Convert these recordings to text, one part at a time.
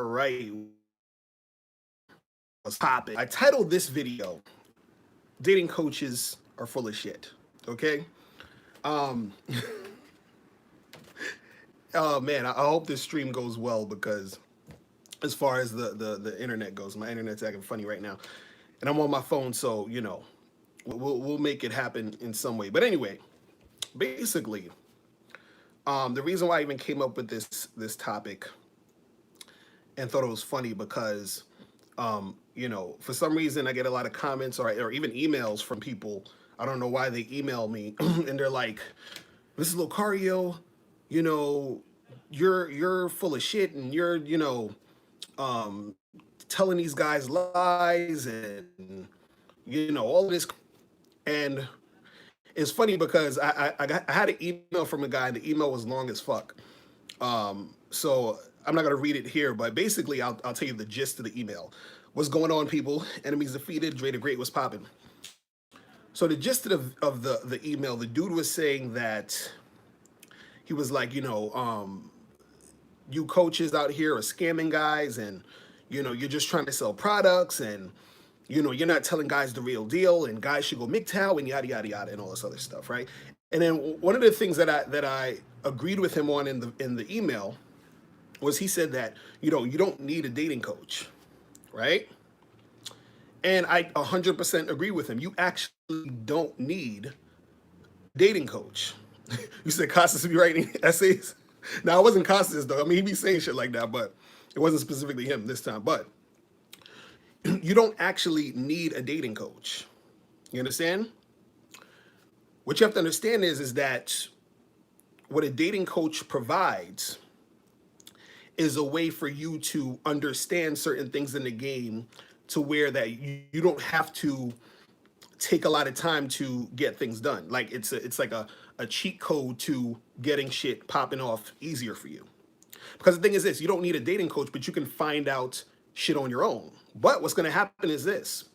right, what's popping? I titled this video "Dating Coaches Are Full of Shit." Okay. Um. Oh man, I hope this stream goes well because as far as the internet goes, my internet's acting funny right now, and I'm on my phone, so we'll make it happen in some way. But anyway, basically, the reason why I even came up with this topic and thought it was funny because for some reason I get a lot of comments or even emails from people. I don't know why they email me and they're like, "This is Locario, you know, you're full of shit and you're um, telling these guys lies and all this." And it's funny because I had an email from a guy. The email was long as fuck. So I'm not gonna read it here, but basically I'll tell you the gist of the email. What's going on, people? Enemies defeated. Dre the Great was popping. So the gist of the email, the dude was saying that he was like, you coaches out here are scamming guys, and you're just trying to sell products, and you're not telling guys the real deal, and guys should go MGTOW and yada yada yada and all this other stuff, right? And then one of the things that I agreed with him on in the email was he said that you don't need a dating coach, right? And I 100% agree with him. You actually don't need a dating coach. You said Costas to be writing essays. Now it wasn't Costas though. I mean, he'd be saying shit like that, but it wasn't specifically him this time. But you don't actually need a dating coach. You understand? What you have to understand is that what a dating coach provides is a way for you to understand certain things in the game to where that you don't have to take a lot of time to get things done. Like it's like a cheat code to getting shit popping off easier for you. Because the thing is this, you don't need a dating coach, but you can find out shit on your own. But what's gonna happen is this,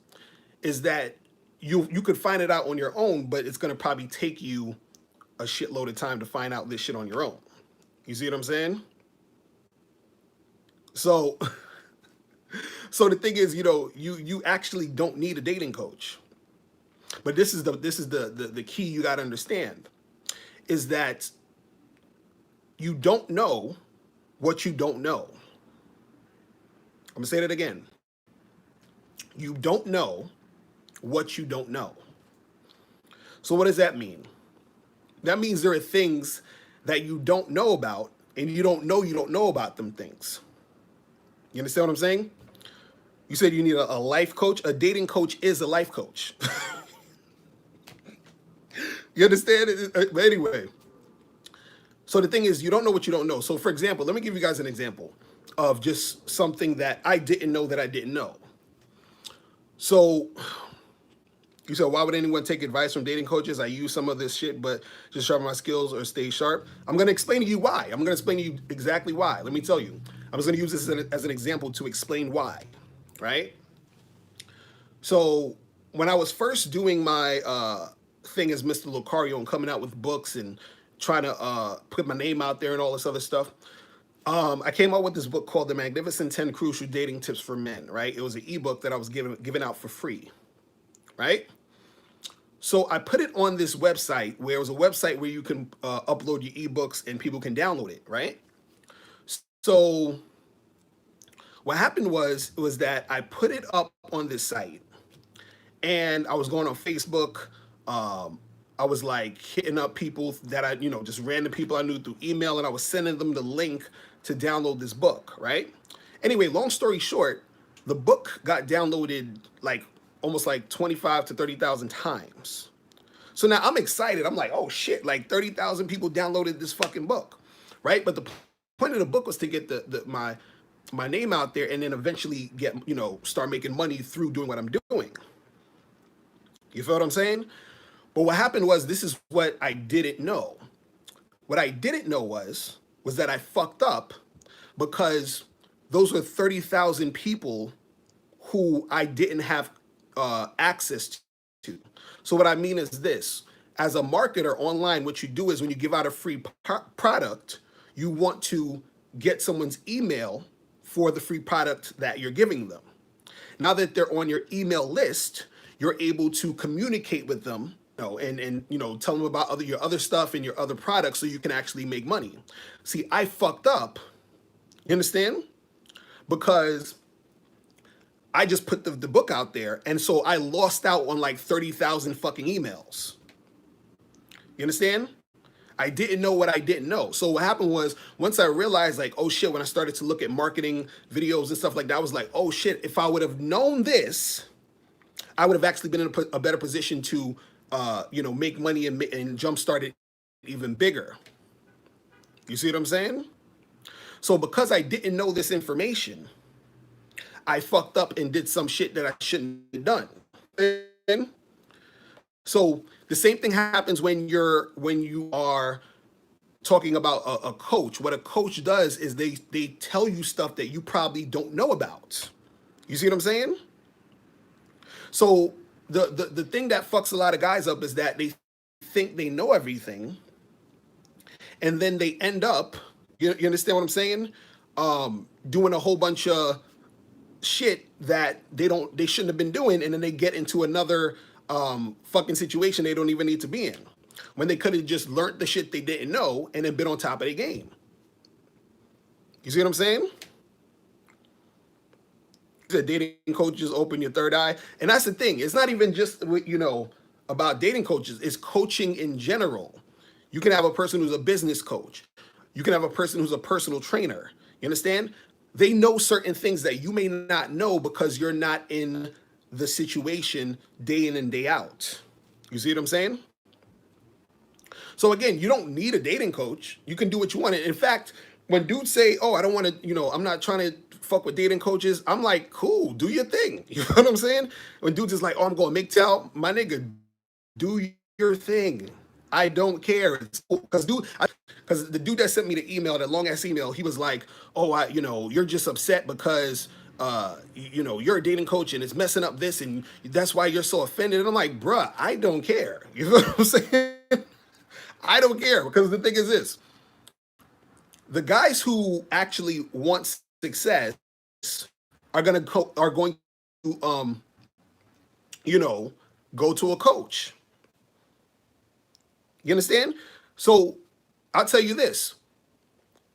is that you could find it out on your own, but it's gonna probably take you a shitload of time to find out this shit on your own. You see what I'm saying? So so the thing is, you actually don't need a dating coach. But this is the key you got to understand is that you don't know what you don't know. I'm going to say that again. You don't know what you don't know. So what does that mean? That means there are things that you don't know about, and you don't know about them things. You understand what I'm saying? You said you need a life coach. A dating coach is a life coach. You understand? But anyway, so the thing is, you don't know what you don't know. So for example, let me give you guys an example of just something that I didn't know that I didn't know. So you said, why would anyone take advice from dating coaches? I use some of this shit, but just sharpen my skills or stay sharp. I'm going to explain to you why. I'm going to explain to you exactly why. Let me tell you. I'm just going to use this as an example to explain why, right? So when I was first doing my thing as Mr. Locario and coming out with books and trying to put my name out there and all this other stuff, I came out with this book called The Magnificent 10 Crucial Dating Tips for Men, right? It was an ebook that I was giving out for free, right? So I put it on this website where it was a website where you can upload your ebooks and people can download it, right? So what happened was that I put it up on this site and I was going on Facebook. I was like hitting up people that I, just random people I knew through email, and I was sending them the link to download this book, right? Anyway, long story short, the book got downloaded like almost like 25 to 30,000 times. So now I'm excited. I'm like, oh shit, like 30,000 people downloaded this fucking book, right? But the point of the book was to get my name out there and then eventually get, start making money through doing what I'm doing. You feel what I'm saying? But what happened was, this is what I didn't know. What I didn't know was that I fucked up because those were 30,000 people who I didn't have access to. So what I mean is this. As a marketer online, what you do is when you give out a free product, you want to get someone's email for the free product that you're giving them. Now that they're on your email list, you're able to communicate with them, and tell them about your other stuff and your other products so you can actually make money. See, I fucked up. You understand? Because I just put the book out there, and so I lost out on like 30,000 fucking emails. You understand? I didn't know what I didn't know. So what happened was, once I realized, like, oh shit, when I started to look at marketing videos and stuff like that, I was like, oh shit, if I would have known this, I would have actually been in a better position to, make money and jumpstart it even bigger. You see what I'm saying? So because I didn't know this information, I fucked up and did some shit that I shouldn't have done. And so the same thing happens when you are talking about a coach. What a coach does is they tell you stuff that you probably don't know about. You see what I'm saying? So the thing that fucks a lot of guys up is that they think they know everything, and then they end up, you understand what I'm saying? Doing a whole bunch of shit that they shouldn't have been doing, and then they get into another fucking situation they don't even need to be in, when they could have just learned the shit they didn't know and then been on top of their game. You see what I'm saying? The dating coaches open your third eye. And that's the thing. It's not even just about dating coaches. It's coaching in general. You can have a person who's a business coach. You can have a person who's a personal trainer. You understand? They know certain things that you may not know because you're not in the situation day in and day out. You see what I'm saying? So again, you don't need a dating coach. You can do what you want. In fact, when dudes say, oh, I don't want to, I'm not trying to fuck with dating coaches, I'm like, cool, do your thing. You know what I'm saying? When dudes is like, oh, I'm going MGTOW, my nigga, do your thing. I don't care. Because the dude that sent me the email, that long ass email, he was like, oh, you're just upset because you're a dating coach and it's messing up this and that's why you're so offended. And I'm like, bruh, I don't care. You know what I'm saying? I don't care, because the thing is this: the guys who actually want success are going to go to a coach. You understand? So I'll tell you this: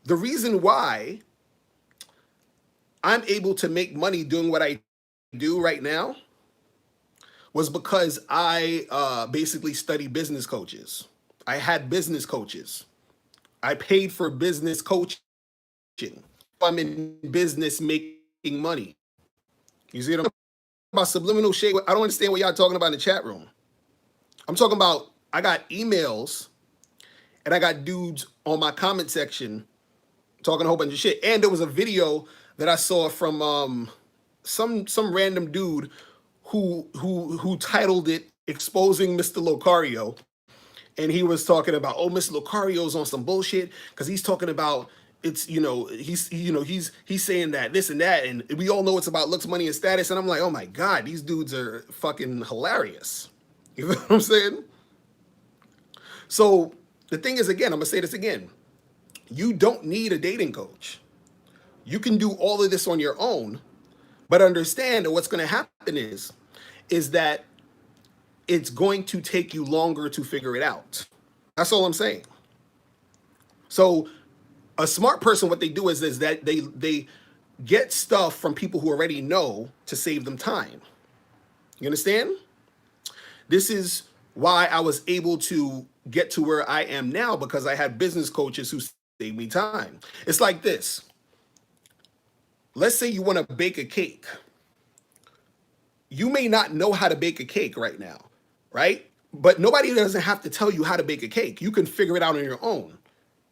the reason why I'm able to make money doing what I do right now was because I basically studied business coaches. I had business coaches. I paid for business coaching. I'm in business making money. You see what I'm talking about? Subliminal shade. I don't understand what y'all talking about in the chat room. I'm talking about, I got emails and I got dudes on my comment section talking a whole bunch of shit. And there was a video that I saw from some random dude who titled it "Exposing Mr. Locario." And he was talking about, oh, Mr. Locario's on some bullshit because he's talking about he's saying that this and that, and we all know it's about looks, money, and status. And I'm like, oh my God, these dudes are fucking hilarious. You know what I'm saying? So the thing is, again, I'm gonna say this again: you don't need a dating coach. You can do all of this on your own, but understand that what's gonna happen is that it's going to take you longer to figure it out. That's all I'm saying. So a smart person, what they do is that they get stuff from people who already know to save them time. You understand? This is why I was able to get to where I am now, because I had business coaches who saved me time. It's like this. Let's say you want to bake a cake. You may not know how to bake a cake right now, right? But nobody doesn't have to tell you how to bake a cake. You can figure it out on your own,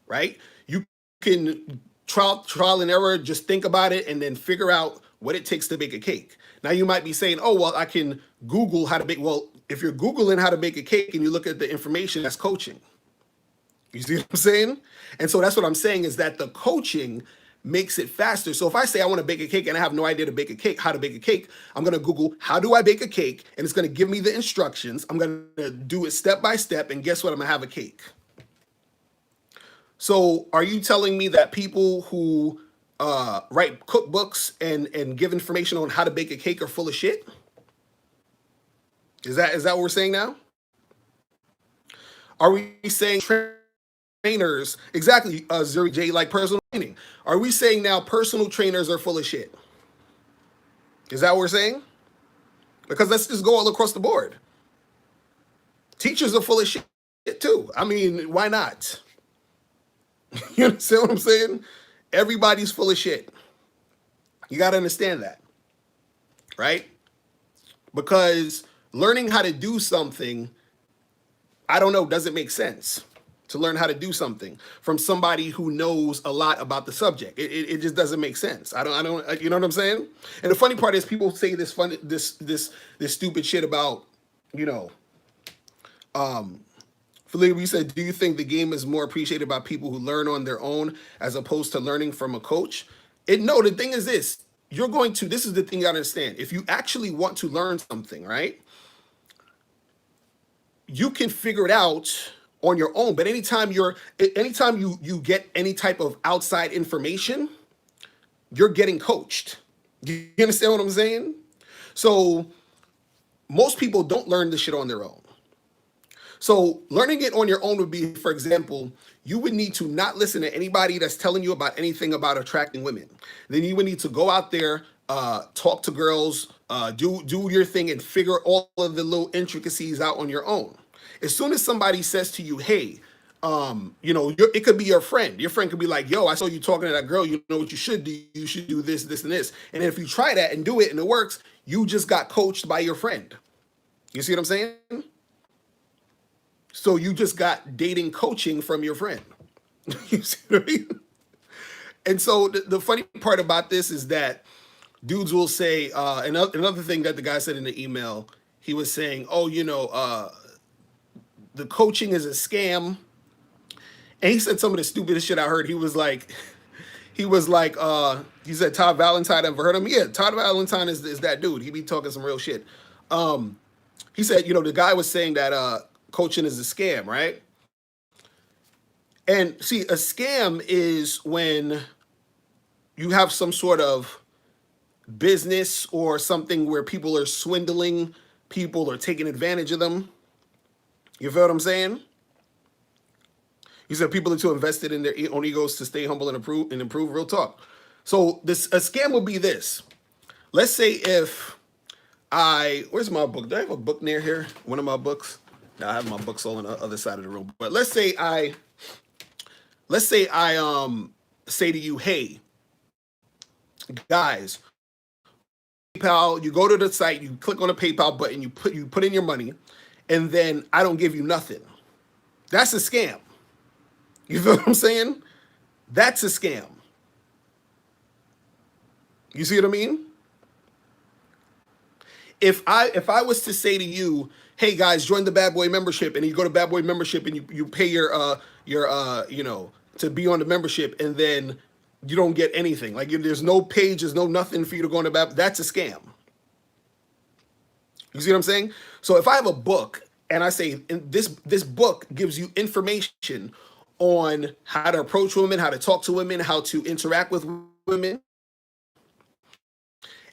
right? You can trial and error, just think about it and then figure out what it takes to bake a cake. Now you might be saying, oh, well, I can Google how to bake. Well, if you're Googling how to bake a cake and you look at the information, that's coaching. You see what I'm saying? And so that's what I'm saying, is that the coaching makes it faster. So if I say I want to bake a cake and I have no idea how to bake a cake, I'm going to Google how do I bake a cake, and it's going to give me the instructions. I'm going to do it step by step, and guess what? I'm going to have a cake. So are you telling me that people who write cookbooks and give information on how to bake a cake are full of shit? Is that what we're saying now? Are we saying trainers, exactly, Zuri J, like personal training? Are we saying now personal trainers are full of shit? Is that what we're saying? Because let's just go all across the board. Teachers are full of shit too. I mean, why not? You understand what I'm saying? Everybody's full of shit. You got to understand that, right? Because learning how to do something, I don't know, doesn't make sense to learn how to do something from somebody who knows a lot about the subject. It just doesn't make sense. I don't, you know what I'm saying? And the funny part is people say this stupid shit about, you know, Philippe, you said, do you think the game is more appreciated by people who learn on their own as opposed to learning from a coach? No, the thing is this, this is the thing you gotta understand. If you actually want to learn something, right? You can figure it out on your own, but anytime you get any type of outside information, you're getting coached. You understand what I'm saying? So most people don't learn this shit on their own. So learning it on your own would be, for example, you would need to not listen to anybody that's telling you about anything about attracting women. Then you would need to go out there, talk to girls, do your thing and figure all of the little intricacies out on your own. As soon as somebody says to you, hey, you know, it could be your friend. Your friend could be like, yo, I saw you talking to that girl. You know what you should do? You should do this, this, and this. And if you try that and do it and it works, you just got coached by your friend. You see what I'm saying? So you just got dating coaching from your friend. You see what I mean? And so the funny part about this is that dudes will say, another thing that the guy said in the email, he was saying, oh, you know, the coaching is a scam. And he said some of the stupidest shit I heard. He said Todd Valentine, ever heard of him? Yeah, Todd Valentine is that dude. He be talking some real shit. He said, you know, the guy was saying that coaching is a scam, right? And see, a scam is when you have some sort of business or something where people are swindling people or taking advantage of them. You feel what I'm saying? He said people are too invested in their own egos to stay humble and improve. Real talk. So a scam would be this. Let's say if where's my book? Do I have a book near here? One of my books? No, I have my books all on the other side of the room. But let's say I say to you, hey, guys, PayPal, you go to the site, you click on the PayPal button, you put in your money, and then I don't give you nothing. That's a scam. You feel what I'm saying? That's a scam. You see what I mean? If I was to say to you, hey guys, join the Bad Boy membership, and you go to Bad Boy membership and you pay your you know, to be on the membership, and then you don't get anything. Like there's no page, there's no nothing for you to go into Bad. That's a scam. You see what I'm saying? So if I have a book and I say this book gives you information on how to approach women, how to talk to women, how to interact with women,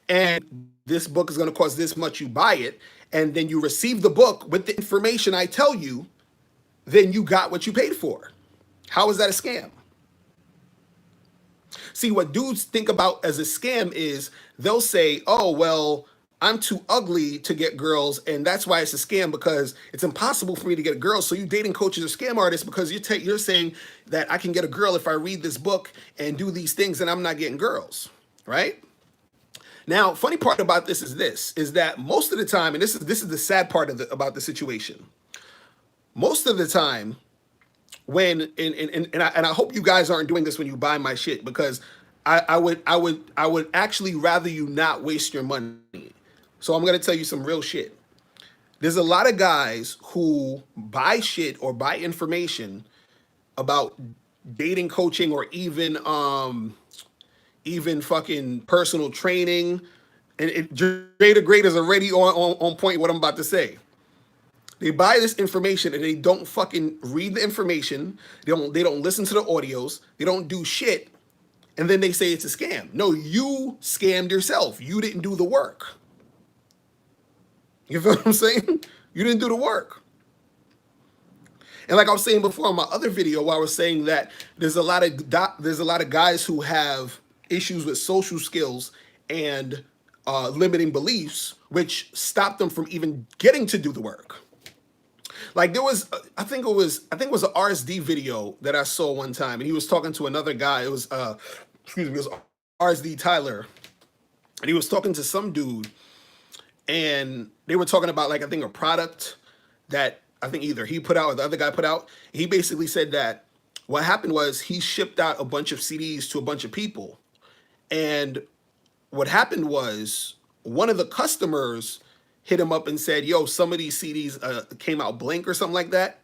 and this book is going to cost this much, you buy it, and then you receive the book with the information I tell you, then you got what you paid for. How is that a scam? See, what dudes think about as a scam is they'll say, oh, well, I'm too ugly to get girls, and that's why it's a scam, because it's impossible for me to get a girl. So you dating coaches or scam artists because you're saying that I can get a girl if I read this book and do these things, and I'm not getting girls, right? Now, funny part about this is that most of the time, and this is the sad part about the situation. Most of the time, when and I hope you guys aren't doing this when you buy my shit, because I would actually rather you not waste your money. So I'm gonna tell you some real shit. There's a lot of guys who buy shit or buy information about dating coaching or even fucking personal training. And Jada Great is already on point what I'm about to say. They buy this information and they don't fucking read the information. They don't listen to the audios. They don't do shit. And then they say it's a scam. No, you scammed yourself. You didn't do the work. You feel what I'm saying? You didn't do the work. And like I was saying before in my other video, where I was saying that there's a lot of guys who have issues with social skills and limiting beliefs, which stop them from even getting to do the work. Like there was, I think it was an RSD video that I saw one time, and he was talking to another guy. It was, excuse me, it was RSD Tyler, and he was talking to some dude, and they were talking about, like, I think a product that I think either he put out or the other guy put out. He basically said that what happened was he shipped out a bunch of CDs to a bunch of people, and what happened was one of the customers hit him up and said, yo, some of these CDs came out blank or something like that,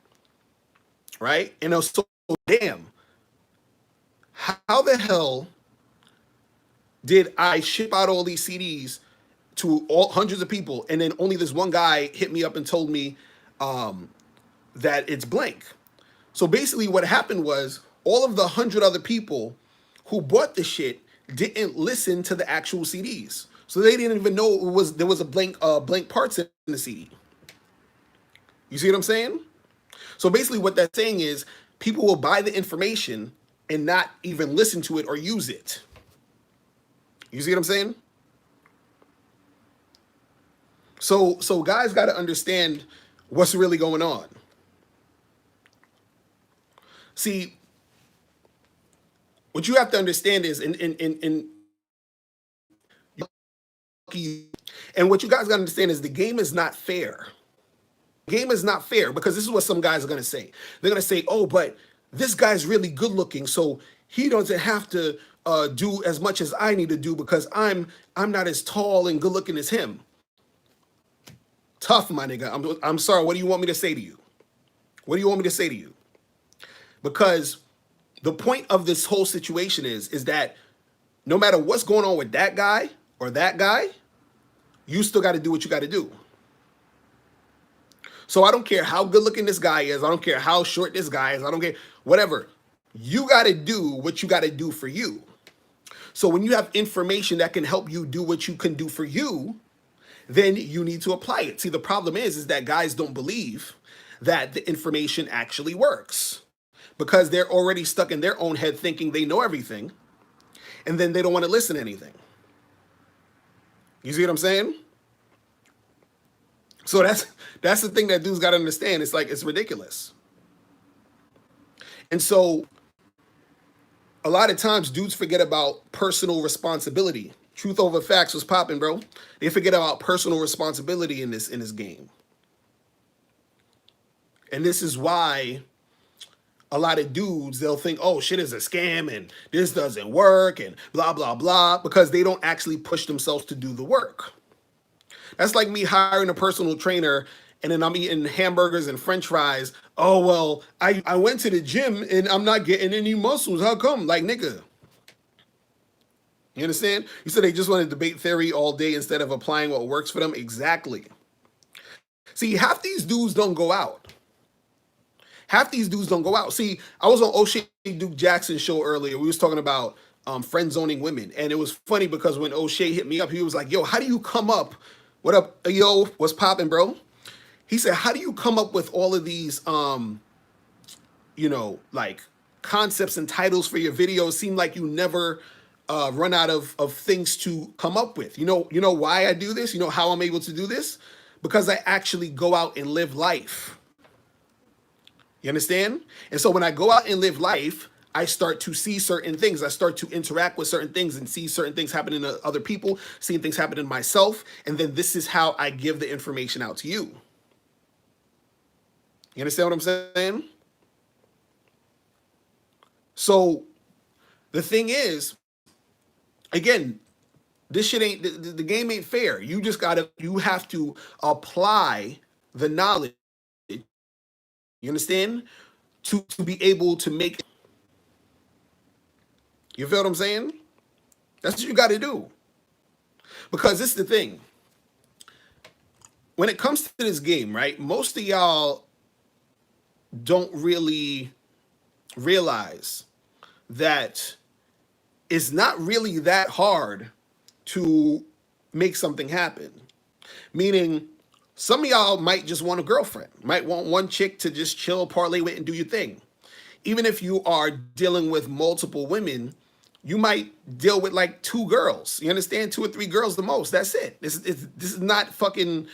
right? And I was so, damn, how the hell did I ship out all these CDs to all hundreds of people, and then only this one guy hit me up and told me that it's blank? So basically what happened was all of the 100 other people who bought the shit didn't listen to the actual CDs. So they didn't even know there was a blank parts in the CD. You see what I'm saying? So basically what that's saying is people will buy the information and not even listen to it or use it. You see what I'm saying? So guys got to understand what's really going on. See, what you have to understand is and what you guys got to understand is the game is not fair. The game is not fair because this is what some guys are going to say. They're going to say, oh, but this guy's really good looking, so he doesn't have to do as much as I need to do because I'm not as tall and good looking as him. Tough, my nigga. I'm sorry. What do you want me to say to you? What do you want me to say to you? Because the point of this whole situation is that no matter what's going on with that guy or that guy, you still got to do what you got to do. So I don't care how good looking this guy is. I don't care how short this guy is. I don't care, whatever. You got to do what you got to do for you. So when you have information that can help you do what you can do for you, then you need to apply it. See, the problem is that guys don't believe that the information actually works because they're already stuck in their own head thinking they know everything, and then they don't want to listen to anything. You see what I'm saying? So that's the thing that dudes got to understand. It's like, it's ridiculous. And so a lot of times dudes forget about personal responsibility. Truth over facts was popping, bro. They forget about personal responsibility in this game. And this is why a lot of dudes, they'll think, oh, shit is a scam and this doesn't work and blah, blah, blah, because they don't actually push themselves to do the work. That's like me hiring a personal trainer and then I'm eating hamburgers and french fries. Oh, well, I went to the gym and I'm not getting any muscles. How come? Like, nigga. You understand? You said they just want to debate theory all day instead of applying what works for them. Exactly. See, half these dudes don't go out. Half these dudes don't go out. See, I was on O'Shea Duke Jackson's show earlier. We was talking about friend zoning women. And it was funny because when O'Shea hit me up, he was like, yo, how do you come up? What up? Yo, what's popping, bro? He said, how do you come up with all of these, like concepts and titles for your videos? Seem like you never run out of things to come up with. You know why I do this? You know how I'm able to do this? Because I actually go out and live life. You understand? And so when I go out and live life, I start to see certain things. I start to interact with certain things and see certain things happening to other people, seeing things happen in myself. And then this is how I give the information out to you. You understand what I'm saying? So the thing is, again, this shit ain't, the game ain't fair. You have to apply the knowledge, you understand, to be able to make it. You feel what I'm saying? That's what you got to do. Because this is the thing. When it comes to this game, right, most of y'all don't really realize that it's not really that hard to make something happen. Meaning, some of y'all might just want a girlfriend, might want one chick to just chill, parlay with, and do your thing. Even if you are dealing with multiple women, you might deal with like two girls. You understand? Two or three girls the most. That's it. This is not fucking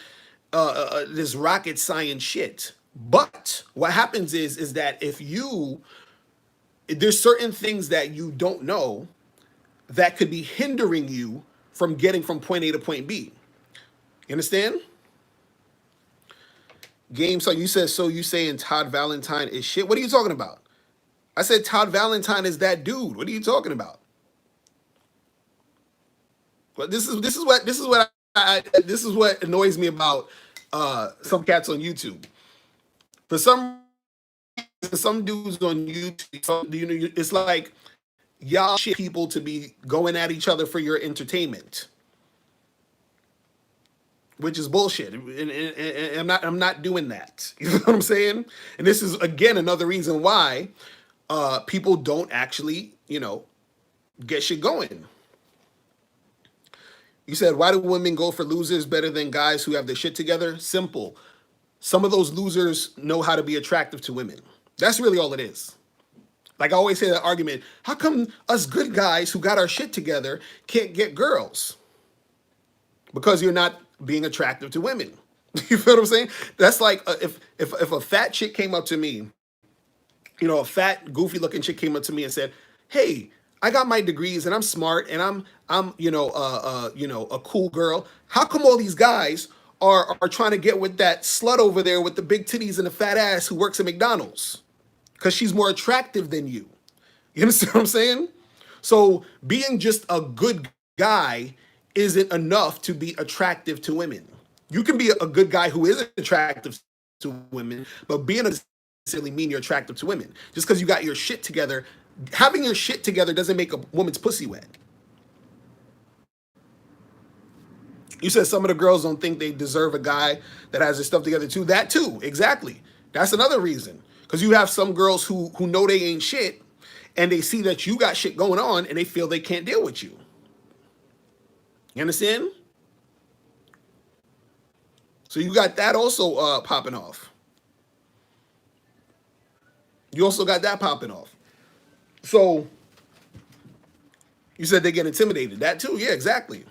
this rocket science shit. But what happens is that if you there's certain things that you don't know that could be hindering you from getting from point A to point B. You understand? Game, so you said, so you saying Todd Valentine is shit? What are you talking about? I said Todd Valentine is that dude. What are you talking about? But this is what annoys me about some cats on YouTube. For some dudes on YouTube, it's like y'all shit people to be going at each other for your entertainment, which is bullshit. And I'm not doing that. You know what I'm saying? And this is again another reason why people don't actually, get shit going. You said, why do women go for losers better than guys who have their shit together? Simple. Some of those losers know how to be attractive to women. That's really all it is. Like I always say that argument, how come us good guys who got our shit together can't get girls? Because you're not being attractive to women. You feel what I'm saying? That's like if a fat chick came up to me, a fat, goofy looking chick came up to me and said, hey, I got my degrees and I'm smart and I'm a cool girl. How come all these guys are trying to get with that slut over there with the big titties and the fat ass who works at McDonald's? Because she's more attractive than you. You understand what I'm saying? So being just a good guy isn't enough to be attractive to women. You can be a good guy who isn't attractive to women, but being a doesn't necessarily mean you're attractive to women. Just because you got your shit together, having your shit together doesn't make a woman's pussy wet. You said some of the girls don't think they deserve a guy that has their stuff together too. That too, exactly. That's another reason. Because you have some girls who know they ain't shit, and they see that you got shit going on, and they feel they can't deal with you. You understand? So you got that also popping off. You also got that popping off. So you said they get intimidated. That too, yeah, exactly.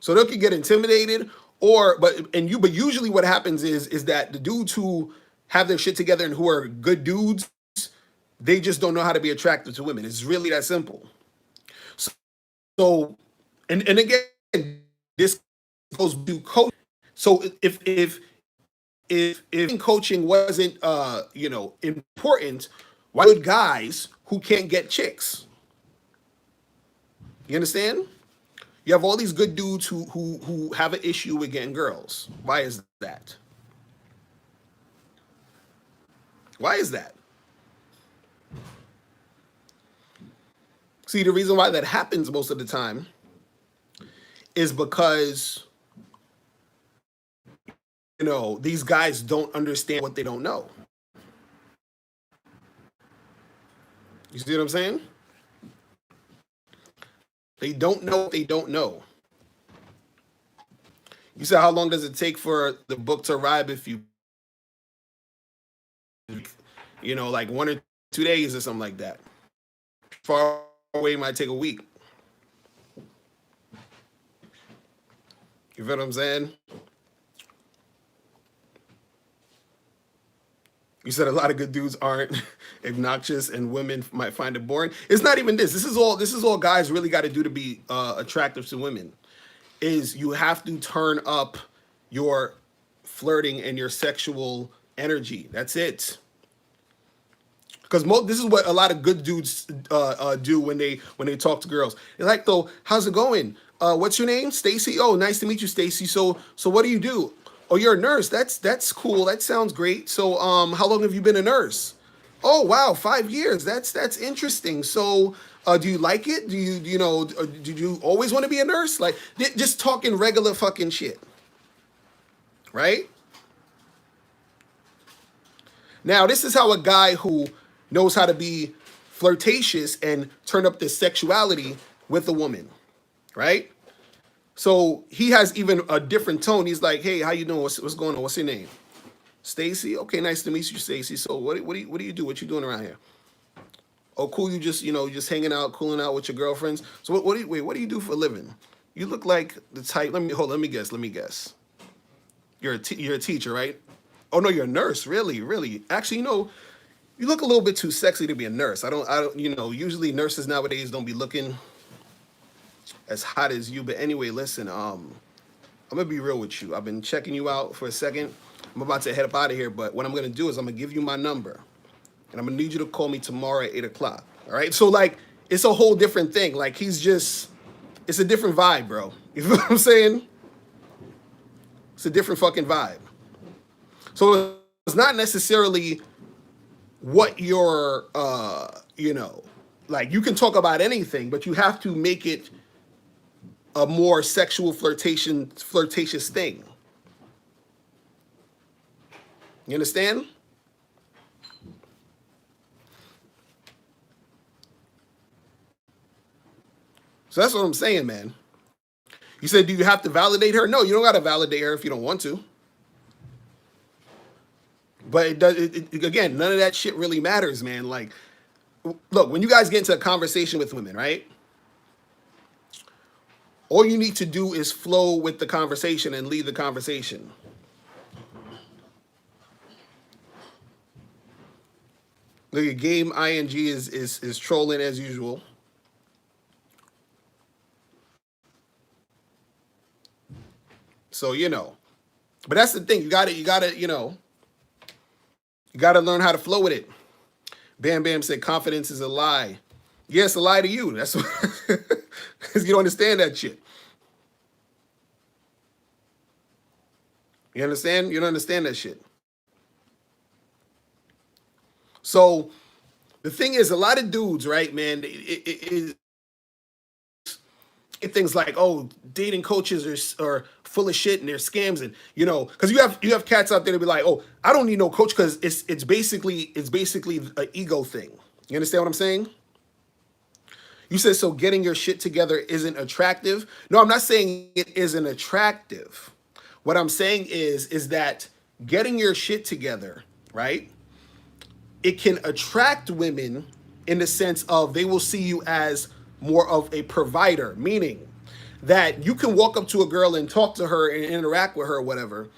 So they can get intimidated, but usually what happens is that the dudes who have their shit together and who are good dudes, they just don't know how to be attractive to women. It's really that simple. So and again, this goes to coach. So if coaching wasn't important, why would guys who can't get chicks? You understand? You have all these good dudes who have an issue with getting girls. Why is that? Why is that? See, the reason why that happens most of the time is because these guys don't understand what they don't know. You see what I'm saying? They don't know what they don't know. You said, how long does it take for the book to arrive if you, like 1 or 2 days or something like that? Far away, it might take a week. You feel what I'm saying? You said a lot of good dudes aren't obnoxious and women might find it boring. It's not even this. This is all guys really got to do to be attractive to women. Is you have to turn up your flirting and your sexual energy. That's it. Because this is what a lot of good dudes do when they talk to girls. They're like, though, how's it going? What's your name? Stacy. Oh, nice to meet you, Stacy. So what do you do? Oh, you're a nurse. That's cool. That sounds great. So how long have you been a nurse? Oh, wow, 5 years. That's interesting. So do you like it? Do did you always want to be a nurse? Like just talking regular fucking shit. Right? Now, this is how a guy who knows how to be flirtatious and turn up this sexuality with a woman, right? So he has even a different tone. He's like, "Hey, how you doing? What's going on? What's your name?" Stacy. Okay, nice to meet you, Stacy. So what do you do? What you doing around here? Oh, cool. You just just hanging out, cooling out with your girlfriends. So what do you do for a living? You look like the type. Let me guess. Let me guess. You're a teacher, right? Oh no, you're a nurse. Really, really. Actually, you look a little bit too sexy to be a nurse. I don't. Usually nurses nowadays don't be looking as hot as you. But anyway, listen. I'm gonna be real with you. I've been checking you out for a second. I'm about to head up out of here, but what I'm gonna do is I'm gonna give you my number, and I'm gonna need you to call me tomorrow at 8 o'clock. All right? So like, it's a whole different thing. Like it's a different vibe, bro. You feel what I'm saying? It's a different fucking vibe. So it's not necessarily what you're, like you can talk about anything, but you have to make it a more sexual flirtatious thing. You understand? So that's what I'm saying, man. You said, do you have to validate her? No, you don't got to validate her if you don't want to. But again, none of that shit really matters, man. Like, look, when you guys get into a conversation with women, right? All you need to do is flow with the conversation and lead the conversation. Look at Game ING is trolling as usual. So but that's the thing. You gotta learn how to flow with it. Bam Bam said confidence is a lie. Yeah, it's a lie to you. That's because you don't understand that shit. You understand? You don't understand that shit. So the thing is, a lot of dudes, right, man, things like, oh, dating coaches are full of shit and they're scams, and because you have cats out there to be like, oh, I don't need no coach because it's basically an ego thing. You understand what I'm saying? You said, so getting your shit together isn't attractive. No, I'm not saying it isn't attractive. What I'm saying is that getting your shit together, right? It can attract women in the sense of they will see you as more of a provider, meaning that you can walk up to a girl and talk to her and interact with her or whatever,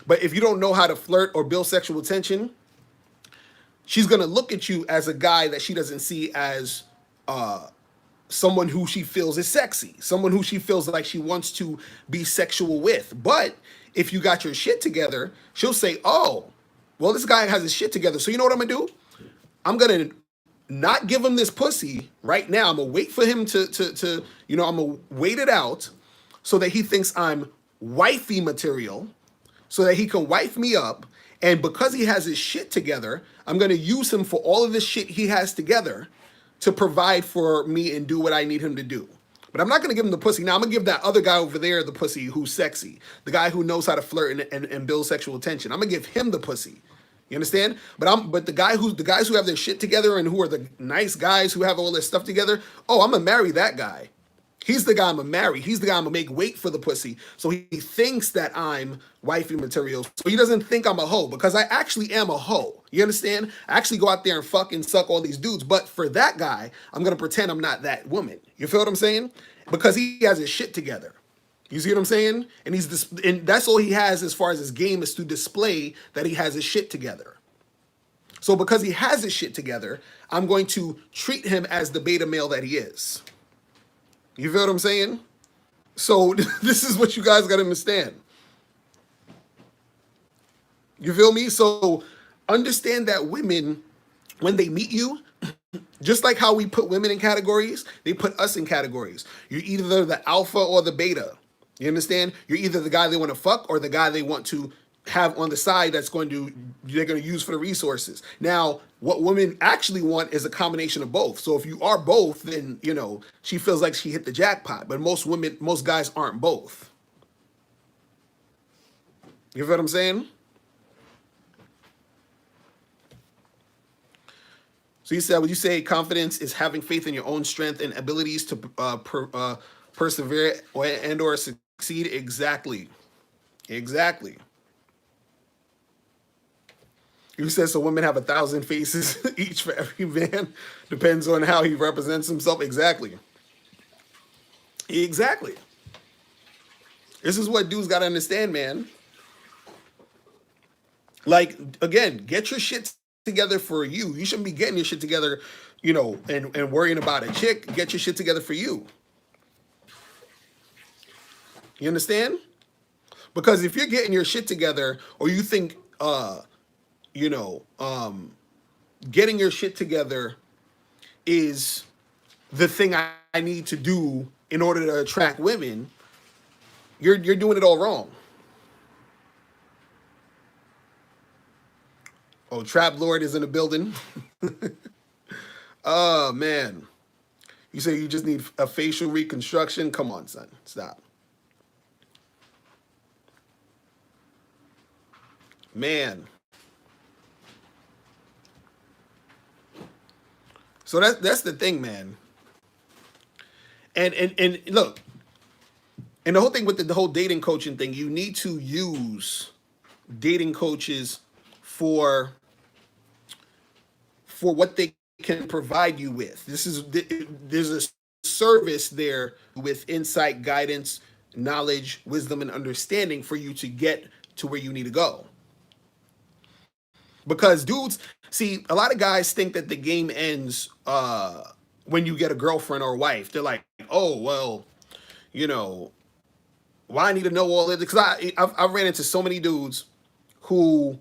but if you don't know how to flirt or build sexual tension, she's going to look at you as a guy that she doesn't see as someone who she feels is sexy, someone who she feels like she wants to be sexual with. But if you got your shit together, she'll say, oh, well, this guy has his shit together. So you know what I'm going to do? I'm going to not give him this pussy right now. I'm going to wait for him to I'm going to wait it out so that he thinks I'm wifey material, so that he can wife me up. And because he has his shit together, I'm going to use him for all of this shit he has together to provide for me and do what I need him to do. But I'm not going to give him the pussy. Now I'm going to give that other guy over there the pussy who's sexy, the guy who knows how to flirt and build sexual tension. I'm going to give him the pussy. You understand? But the guys who have their shit together and who are the nice guys who have all their stuff together, oh, I'm going to marry that guy. He's the guy I'm going to marry. He's the guy I'm going to make wait for the pussy. So he thinks that I'm wifey material. So he doesn't think I'm a hoe, because I actually am a hoe. You understand? I actually go out there and fucking suck all these dudes. But for that guy, I'm going to pretend I'm not that woman. You feel what I'm saying? Because he has his shit together. You see what I'm saying? And that's all he has as far as his game, is to display that he has his shit together. So because he has his shit together, I'm going to treat him as the beta male that he is. You feel what I'm saying? So this is what you guys got to understand. You feel me? So understand that women, when they meet you, just like how we put women in categories, they put us in categories. You're either the alpha or the beta. You understand? You're either the guy they want to fuck or the guy they want to have on the side they're going to use for the resources. Now, what women actually want is a combination of both. So if you are both, then, she feels like she hit the jackpot. But most guys aren't both. You feel what I'm saying? So he said, would you say confidence is having faith in your own strength and abilities to persevere or succeed? Exactly. Exactly. You said so women have 1,000 faces each for every man. Depends on how he represents himself. Exactly. Exactly. This is what dudes gotta understand, man. Like, again, get your shit together for you. You shouldn't be getting your shit together, and worrying about a chick. Get your shit together for you. You understand? Because if you're getting your shit together, or you think, you know, getting your shit together is the thing I need to do in order to attract women, you're doing it all wrong. Oh, Trap Lord is in the building. Oh man. You say you just need a facial reconstruction? Come on, son. Stop. Man. So that's the thing, man. And look, and the whole thing with the whole dating coaching thing, you need to use dating coaches for what they can provide you with. There's a service there with insight, guidance, knowledge, wisdom, and understanding for you to get to where you need to go. Because dudes, see, a lot of guys think that the game ends when you get a girlfriend or a wife. They're like, oh well, you know, why I need to know all this? Because I've ran into so many dudes who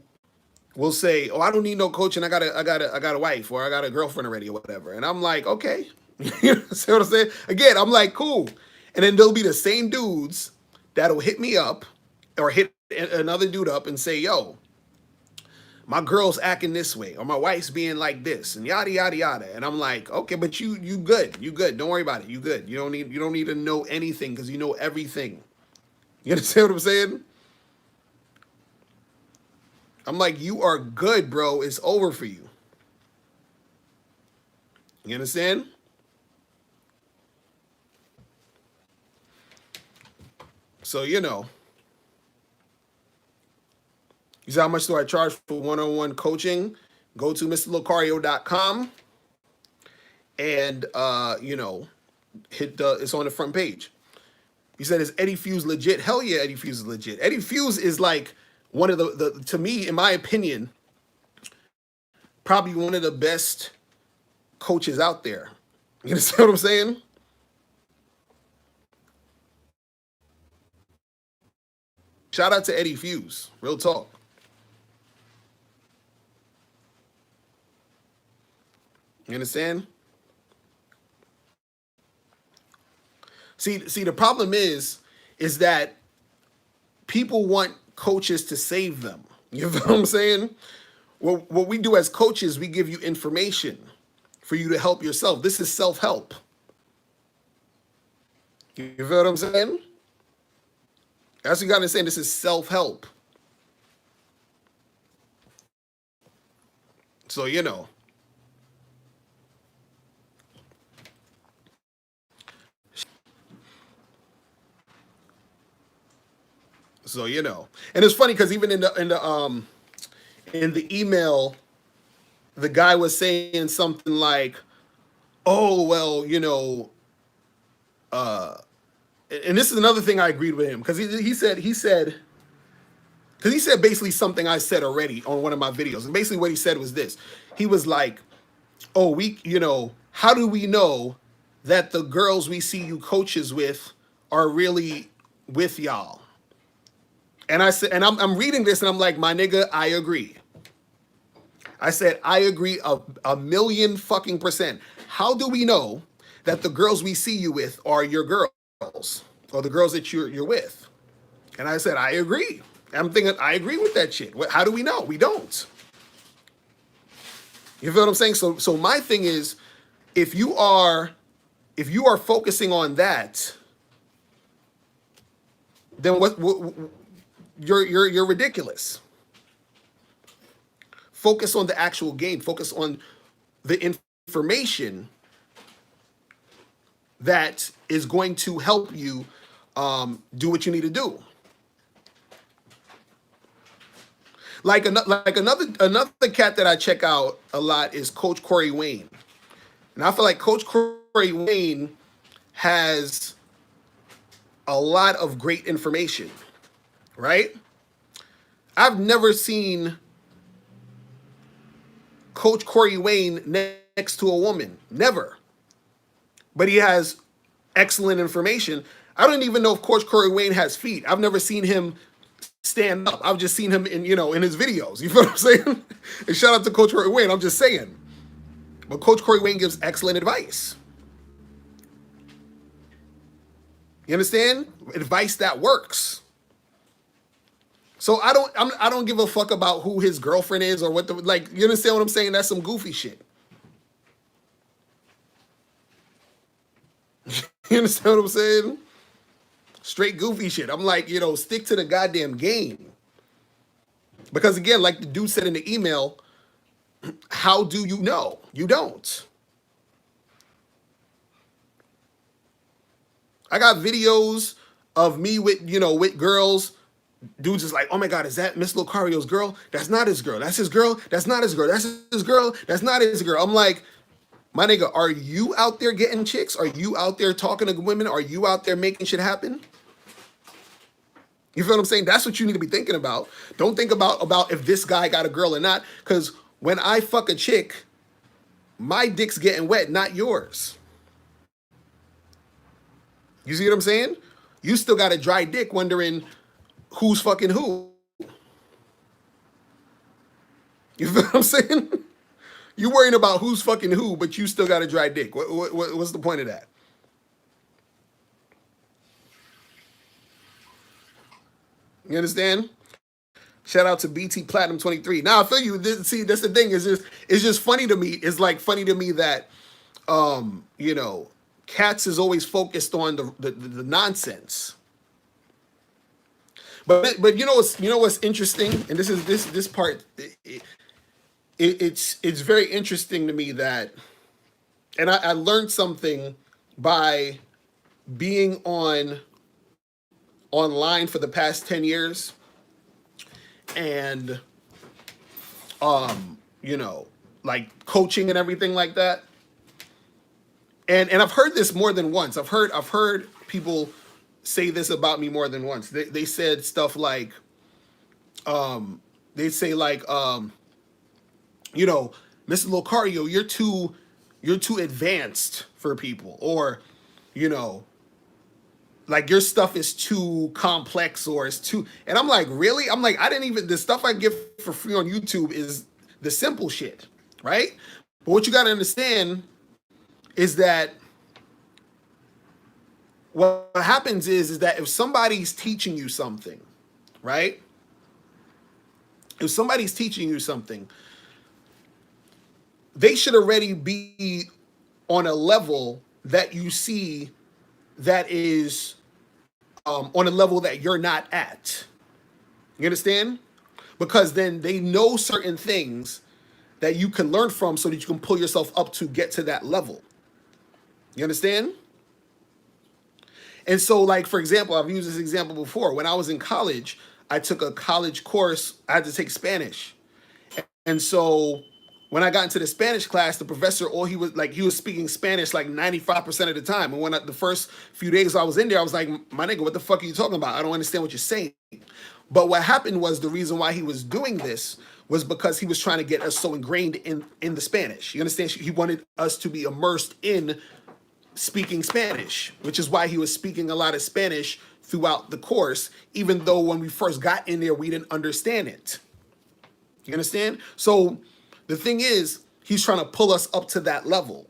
will say, "Oh, I don't need no coaching. I got a wife or I got a girlfriend already or whatever." And I'm like, "Okay," see what I'm saying? Again, I'm like, "Cool," and then there'll be the same dudes that'll hit me up or hit another dude up and say, "Yo, my girl's acting this way or my wife's being like this and yada yada yada." And I'm like, "Okay, but you good. Don't worry about it. You good. You don't need to know anything because you know everything." You understand what I'm saying? I'm like, you are good, bro. It's over for you. You understand? So, you say, how much do I charge for one-on-one coaching? Go to mrlocario.com and, hit it's on the front page. You said, is Eddie Fuse legit? Hell yeah, Eddie Fuse is legit. Eddie Fuse is like one of the to me, in my opinion, probably one of the best coaches out there. You understand what I'm saying? Shout out to Eddie Fuse. Real talk. You understand? See, the problem is that people want coaches to save them. You know what I'm saying? What we do as coaches, we give you information for you to help yourself. This is self-help. You feel what I'm saying? That's what you got to say. This is self-help. So, And it's funny because even in the email, the guy was saying something like, "Oh well, and this is another thing I agreed with him because he said basically something I said already on one of my videos, and basically what he said was this. He was like, "Oh, how do we know that the girls we see you coaches with are really with y'all?" And I said, and I'm reading this and I'm like, my nigga, I agree. I said, I agree a million fucking percent. How do we know that the girls we see you with are your girls or the girls that you're with? And I said, I agree. I'm thinking, I agree with that shit. How do we know? We don't. You feel what I'm saying? So my thing is, if you are focusing on that, then what you're ridiculous. Focus on the actual game. Focus on the information that is going to help you do what you need to do. Like another cat that I check out a lot is Coach Corey Wayne, and I feel like Coach Corey Wayne has a lot of great information, right? I've never seen Coach Corey Wayne next to a woman, never. But he has excellent information. I don't even know if Coach Corey Wayne has feet. I've never seen him stand up. I've just seen him in his videos. You feel what I'm saying? And shout out to Coach Corey Wayne. I'm just saying. But Coach Corey Wayne gives excellent advice. You understand? Advice that works. So I don't give a fuck about who his girlfriend is or what the, like, you understand what I'm saying? That's some goofy shit. You understand what I'm saying? Straight goofy shit. I'm like, stick to the goddamn game. Because again, like the dude said in the email, how do you know? You don't. I got videos of me with girls. Dudes is like, oh my God, is that Miss Locario's girl? That's not his girl. That's his girl. That's not his girl. That's his girl. That's not his girl. I'm like, my nigga, are you out there getting chicks? Are you out there talking to women? Are you out there making shit happen? You feel what I'm saying? That's what you need to be thinking about. Don't think about if this guy got a girl or not. Because when I fuck a chick, my dick's getting wet, not yours. You see what I'm saying? You still got a dry dick wondering who's fucking who. You feel what I'm saying? You worrying about who's fucking who, but you still got a dry dick. What's the point of that? You understand? Shout out to BT Platinum 23. Now I feel you. See, that's the thing. It's just funny to me. It's like funny to me that Cats is always focused on the nonsense. But you know what's interesting, and this part, it's very interesting to me that, and I learned something by being online for the past 10 years, and like coaching and everything like that. And I've heard this more than once. I've heard people say this about me more than once. They said stuff like, they say like, Mr. Locario, you're too advanced for people, or, like your stuff is too complex, or it's too, and I'm like, really? I'm like, the stuff I give for free on YouTube is the simple shit, right? But what you got to understand is that what happens is that if somebody's teaching you something, right? If somebody's teaching you something, they should already be on a level that you see that is on a level that you're not at. You understand? Because then they know certain things that you can learn from so that you can pull yourself up to get to that level. You understand? And so, like, for example, I've used this example before. When I was in college, I took a college course. I had to take Spanish. And so when I got into the Spanish class, the professor, he was speaking Spanish like 95% of the time. And the first few days I was in there, I was like, my nigga, what the fuck are you talking about? I don't understand what you're saying. But what happened was, the reason why he was doing this was because he was trying to get us so ingrained in the Spanish. You understand? He wanted us to be immersed in speaking Spanish, which is why he was speaking a lot of Spanish throughout the course, even though when we first got in there, we didn't understand it. You understand? So the thing is, he's trying to pull us up to that level.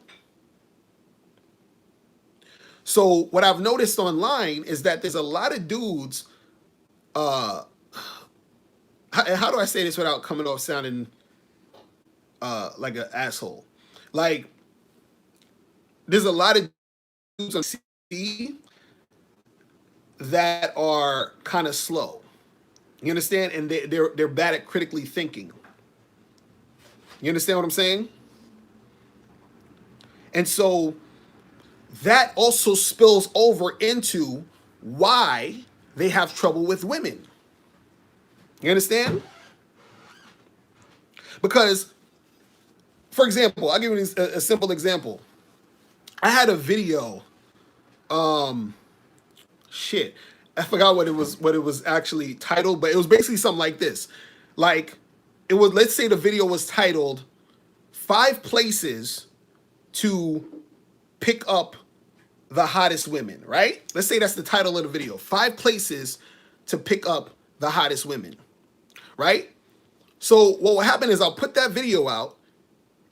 So what I've noticed online is that there's a lot of dudes, how do I say this without coming off sounding like an asshole? Like, there's a lot of dudes on C that are kind of slow. You understand? And they're bad at critically thinking. You understand what I'm saying? And so that also spills over into why they have trouble with women. You understand? Because, for example, I'll give you a simple example. I had a video, shit, I forgot what it was actually titled, but it was basically something like this. Like, it was, let's say the video was titled 5 places to pick up the hottest women, right? Let's say that's the title of the video. 5 places to pick up the hottest women, right? So what will happen is I'll put that video out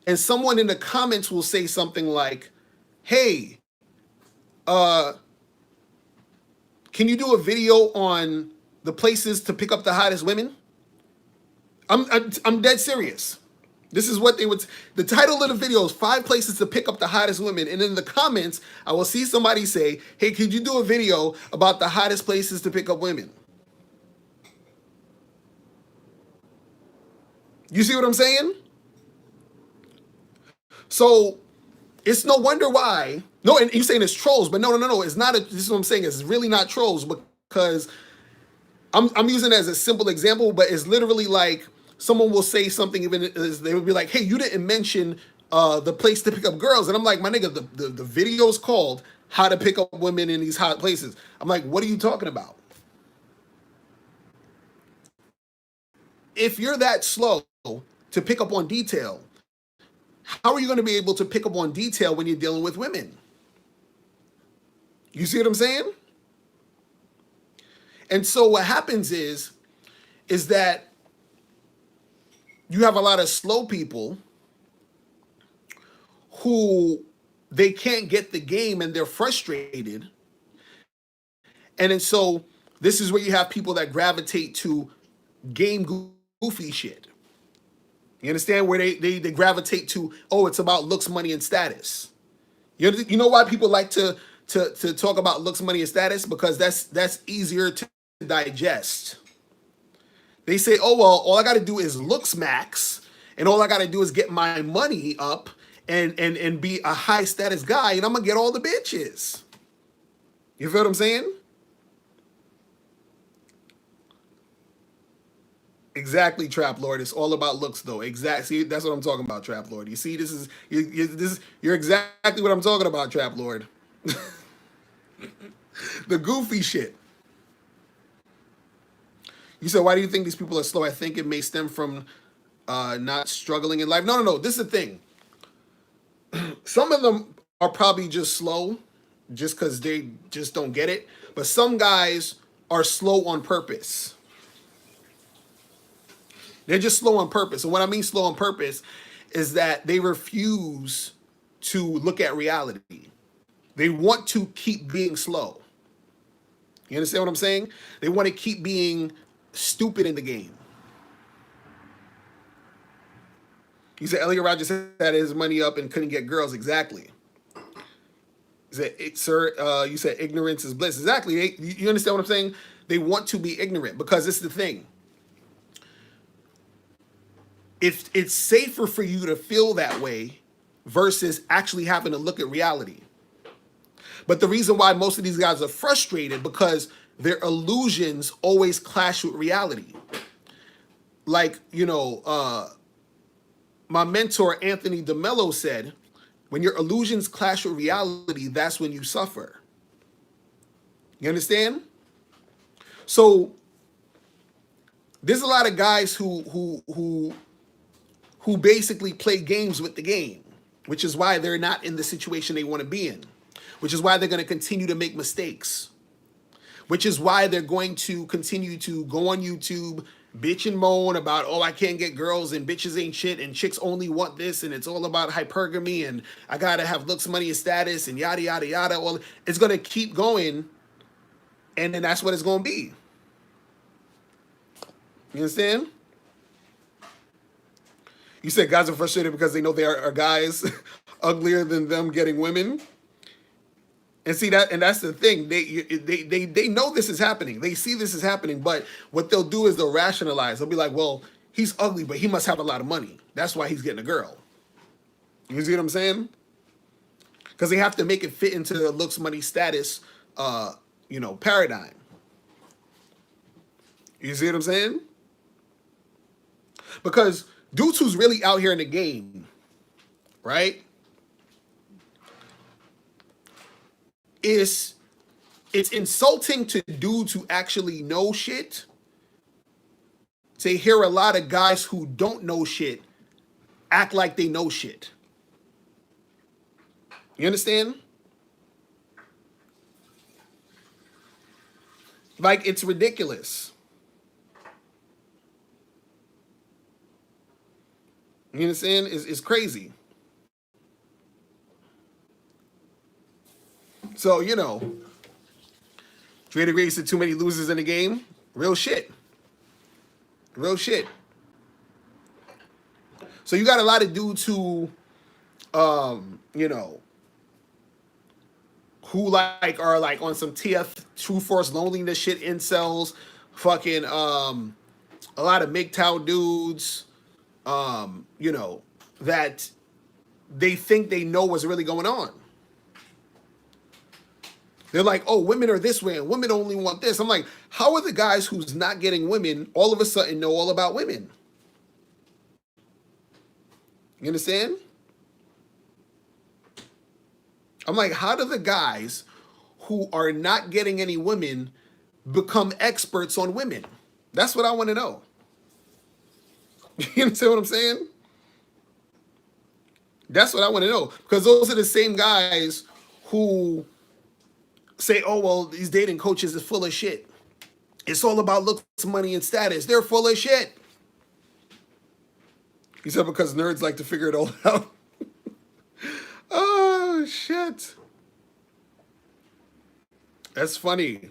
and someone in the comments will say something like, hey, can you do a video on the places to pick up the hottest women? I'm dead serious. This is what they would. The title of the video is 5 places to pick up the hottest women, and in the comments, I will see somebody say, "Hey, could you do a video about the hottest places to pick up women?" You see what I'm saying? So it's no wonder why. No, and you're saying it's trolls, but no. It's not. This is what I'm saying. It's really not trolls because I'm using it as a simple example, but it's literally like someone will say something, even as they would be like, "Hey, you didn't mention the place to pick up girls," and I'm like, "My nigga, the video is called How to Pick Up Women in These Hot Places." I'm like, "What are you talking about?" If you're that slow to pick up on detail, how are you going to be able to pick up on detail when you're dealing with women? You see what I'm saying? And so what happens is that you have a lot of slow people who they can't get the game and they're frustrated. And then so this is where you have people that gravitate to game goofy shit. You understand? Where they gravitate to, oh, it's about looks, money, and status. You know why people like to talk about looks, money, and status? Because that's easier to digest. They say, oh, well, all I got to do is looks max, and all I got to do is get my money up and be a high status guy, and I'm going to get all the bitches. You feel what I'm saying? Exactly, Trap Lord. It's all about looks, though. Exactly. That's what I'm talking about, Trap Lord. You see, you're exactly what I'm talking about, Trap Lord. The goofy shit. You said, why do you think these people are slow? I think it may stem from not struggling in life. No. This is the thing. Some of them are probably just slow just because they just don't get it. But some guys are slow on purpose. They're just slow on purpose. And what I mean slow on purpose is that they refuse to look at reality. They want to keep being slow. You understand what I'm saying? They want to keep being stupid in the game. You said Elliot Rodgers had his money up and couldn't get girls. Exactly. You said, sir, you said ignorance is bliss. Exactly. You understand what I'm saying? They want to be ignorant because it's the thing. If it's safer for you to feel that way versus actually having to look at reality. But the reason why most of these guys are frustrated because their illusions always clash with reality. Like, my mentor, Anthony DeMello, said, when your illusions clash with reality, that's when you suffer. You understand? So there's a lot of guys who basically play games with the game, which is why they're not in the situation they want to be in, which is why they're going to continue to make mistakes, which is why they're going to continue to go on YouTube, bitch and moan about, oh, I can't get girls and bitches ain't shit and chicks only want this and it's all about hypergamy and I got to have looks, money, and status and yada, yada, yada. Well, it's going to keep going and then that's what it's going to be. You understand? You said guys are frustrated because they know there are guys uglier than them getting women. And see that, and that's the thing. They know this is happening. They see this is happening, but what they'll do is they'll rationalize. They'll be like, well, he's ugly, but he must have a lot of money. That's why he's getting a girl. You see what I'm saying? because they have to make it fit into the looks, money, status, paradigm. You see what I'm saying? Because dudes who's really out here in the game, right? It's insulting to dudes who actually know shit to hear a lot of guys who don't know shit act like they know shit. You understand? Like, it's ridiculous. You understand? It's crazy. So, Trader Gray said too many losers in the game. Real shit. Real shit. So you got a lot of dudes who, who are on some TF True Force loneliness shit, incels, fucking a lot of MGTOW dudes, that they think they know what's really going on. They're like, oh, women are this way and women only want this. I'm like, how are the guys who's not getting women all of a sudden know all about women? You understand? I'm like, how do the guys who are not getting any women become experts on women? That's what I want to know. You understand what I'm saying? That's what I want to know. Because those are the same guys who say, oh, well, these dating coaches are full of shit. It's all about looks, money, and status. They're full of shit. He said because nerds like to figure it all out. Oh, shit. That's funny.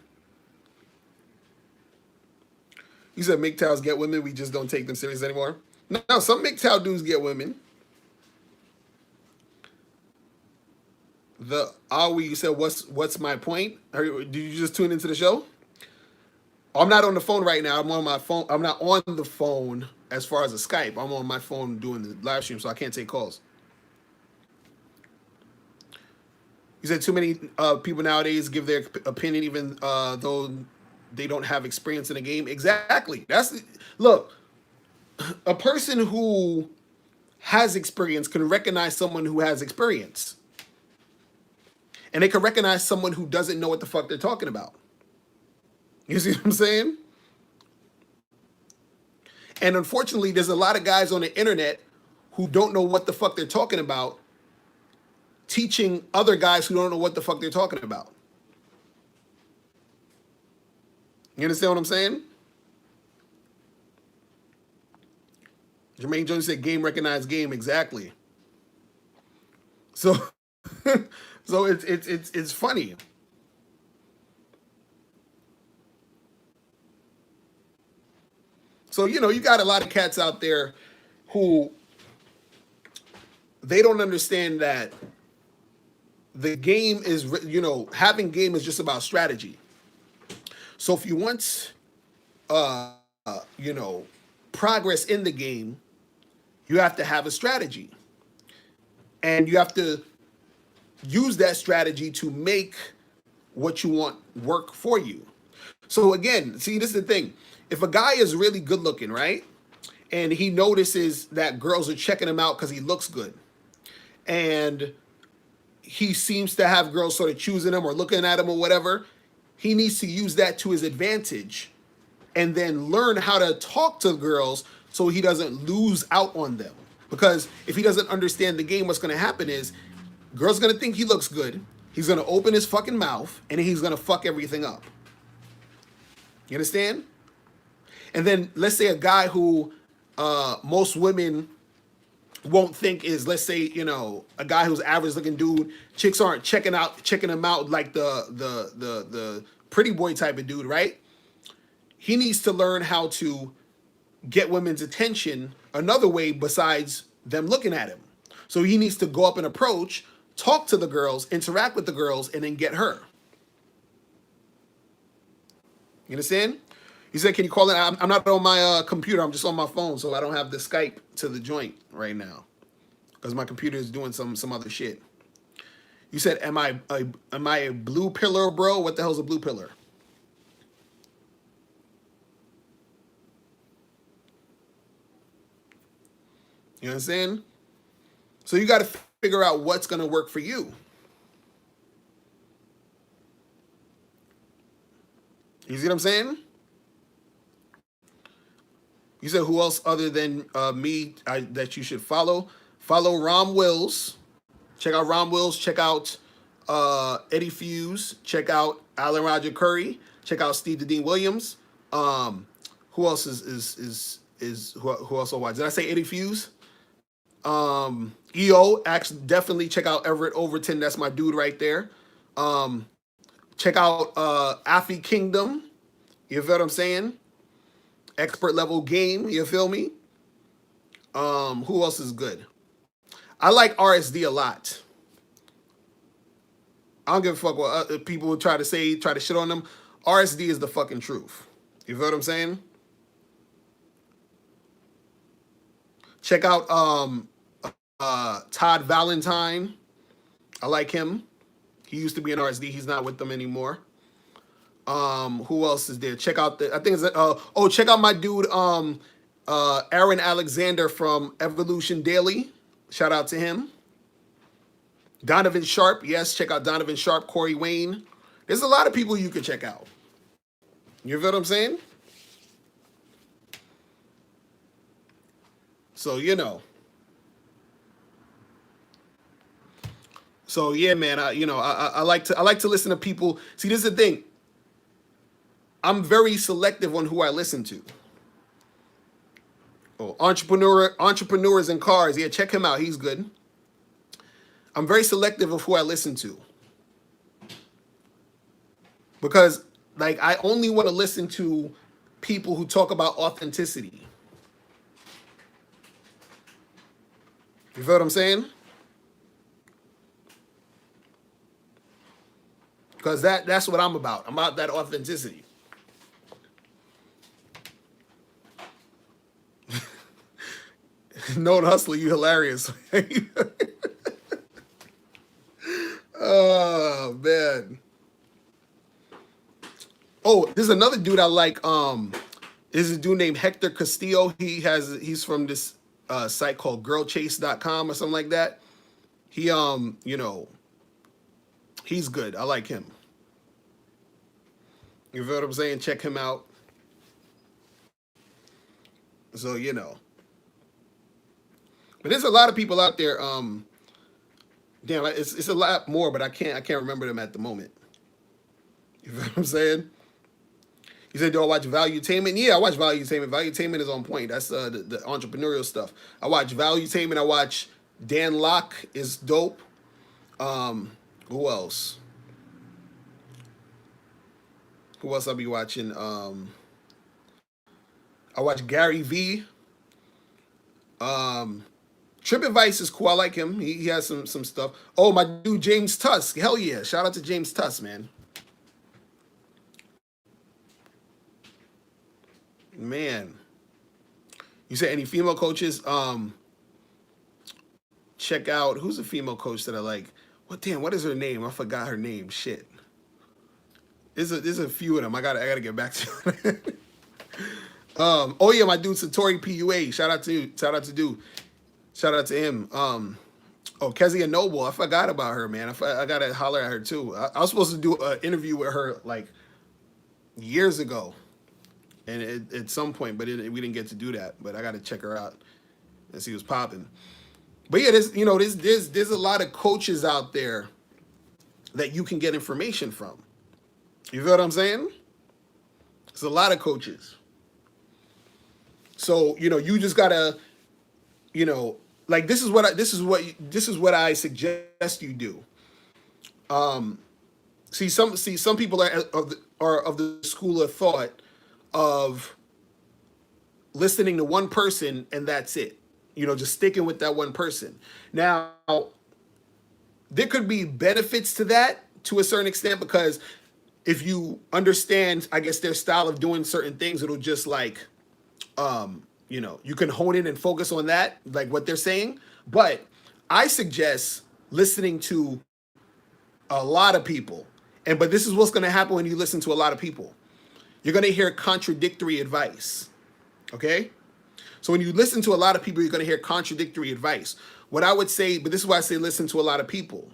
You said MGTOWs get women, we just don't take them serious anymore. No, some MGTOW dudes get women. You said, what's my point? Did you just tune into the show? I'm not on the phone right now. I'm on my phone. I'm not on the phone as far as a Skype. I'm on my phone doing the live stream, so I can't take calls. You said too many people nowadays give their opinion even though they don't have experience in the game. Exactly. Look, a person who has experience can recognize someone who has experience. And they can recognize someone who doesn't know what the fuck they're talking about. You see what I'm saying? And unfortunately, there's a lot of guys on the internet who don't know what the fuck they're talking about, teaching other guys who don't know what the fuck they're talking about. You understand what I'm saying? Jermaine Jones said game recognized game. Exactly. So so it's funny. So, you got a lot of cats out there who they don't understand that the game is, having game is just about strategy. So if you want, progress in the game, you have to have a strategy. And you have to use that strategy to make what you want work for you. So again, see, this is the thing. If a guy is really good looking, right? And he notices that girls are checking him out because he looks good. And he seems to have girls sort of choosing him or looking at him or whatever. He needs to use that to his advantage and then learn how to talk to girls so he doesn't lose out on them. Because if he doesn't understand the game, what's going to happen is girl's going to think he looks good. He's going to open his fucking mouth and he's going to fuck everything up. You understand? And then let's say a guy who most women won't think is, let's say, a guy who's average looking dude, chicks aren't checking him out like the pretty boy type of dude, right? He needs to learn how to get women's attention another way besides them looking at him. So he needs to go up and approach, talk to the girls, interact with the girls, and then get her. You understand? He said, can you call it? I'm not on my computer. I'm just on my phone, so I don't have the Skype to the joint right now because my computer is doing some other shit. You said, am I a blue pillar, bro? What the hell's a blue pillar? You know what I'm saying? So you got to figure out what's going to work for you. You see what I'm saying? You said who else other than me that you should follow? Follow Rom Wills. Check out Rom Wills. Check out Eddie Fuse. Check out Alan Roger Curry. Check out Steve Dean Williams. Who else who else I watch? Did I say Eddie Fuse? EO. Actually, definitely check out Everett Overton. That's my dude right there. Check out Afi Kingdom. You feel what I'm saying? Expert level game. You feel me? Who else is good? I like RSD a lot. I don't give a fuck what people try to shit on them. RSD is the fucking truth. You feel what I'm saying? Check out Todd Valentine. I like him. He used to be an RSD. He's not with them anymore. Who else is there? Check out check out my dude Aaron Alexander from Evolution Daily. Shout out to him. Donovan Sharp, yes, check out Donovan Sharp, Corey Wayne. There's a lot of people you can check out. You feel what I'm saying? So, you know. So yeah, man, I like to listen to people. See, this is the thing. I'm very selective on who I listen to. Oh, entrepreneurs in cars. Yeah, check him out. He's good. I'm very selective of who I listen to. Because like I only want to listen to people who talk about authenticity. You feel what I'm saying? Because that's what I'm about. I'm about that authenticity. Known hustler, you hilarious. Oh man. Oh, there's another dude I like. There's a dude named Hector Castillo. He's from this site called girlchase.com or something like that. He he's good. I like him. You feel what I'm saying? Check him out. So, you know. But there's a lot of people out there. Damn, it's a lot more, but I can't remember them at the moment. You feel what I'm saying? You said, do I watch Valuetainment? Yeah, I watch Valuetainment. Valuetainment is on point. That's the entrepreneurial stuff. I watch Valuetainment. I watch Dan Locke is dope. Who else? Who else I'll be watching? I watch Gary V. TripAdvice is cool. I like him. He has some stuff. Oh, my dude James Tusk. Hell yeah. Shout out to James Tusk, man. Man. You said any female coaches? Check out who's a female coach that I like. What is her name? I forgot her name. Shit. There's a few of them. I gotta get back to it. Oh yeah, my dude Satori PUA. Shout out to dude. Shout out to him. Kezia Noble. I forgot about her, man. I gotta holler at her too. I was supposed to do an interview with her like years ago, and at some point, but we didn't get to do that. But I gotta check her out and see what's popping. But yeah, there's a lot of coaches out there that you can get information from. You feel what I'm saying? There's a lot of coaches. So you just gotta, like this is what I suggest you do. Some people are of the school of thought of listening to one person and that's it. Just sticking with that one person. Now, there could be benefits to that to a certain extent because if you understand, I guess, their style of doing certain things, it'll just like, you can hone in and focus on that, like what they're saying. But I suggest listening to A lot of people. But this is what's going to happen when you listen to a lot of people. You're going to hear contradictory advice. Okay? So when you listen to a lot of people, you're going to hear contradictory advice. What I would say, but this is why I say listen to a lot of people.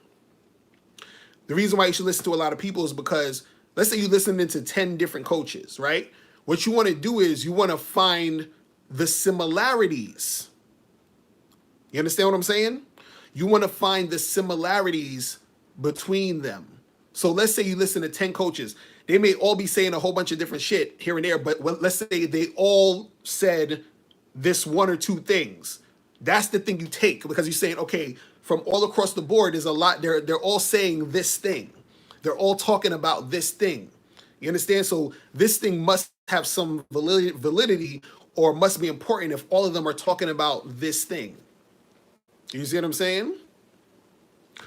The reason why you should listen to a lot of people is because let's say you listen to 10 different coaches, right? What you want to do is you want to find the similarities. You understand what I'm saying? You want to find the similarities between them. So let's say you listen to 10 coaches. They may all be saying a whole bunch of different shit here and there, but let's say they all said this one or two things. That's the thing you take because you're saying, okay, from all across the board, there's a lot. They're all saying this thing. They're all talking about this thing. You understand? So this thing must have some validity or must be important if all of them are talking about this thing. You see what I'm saying?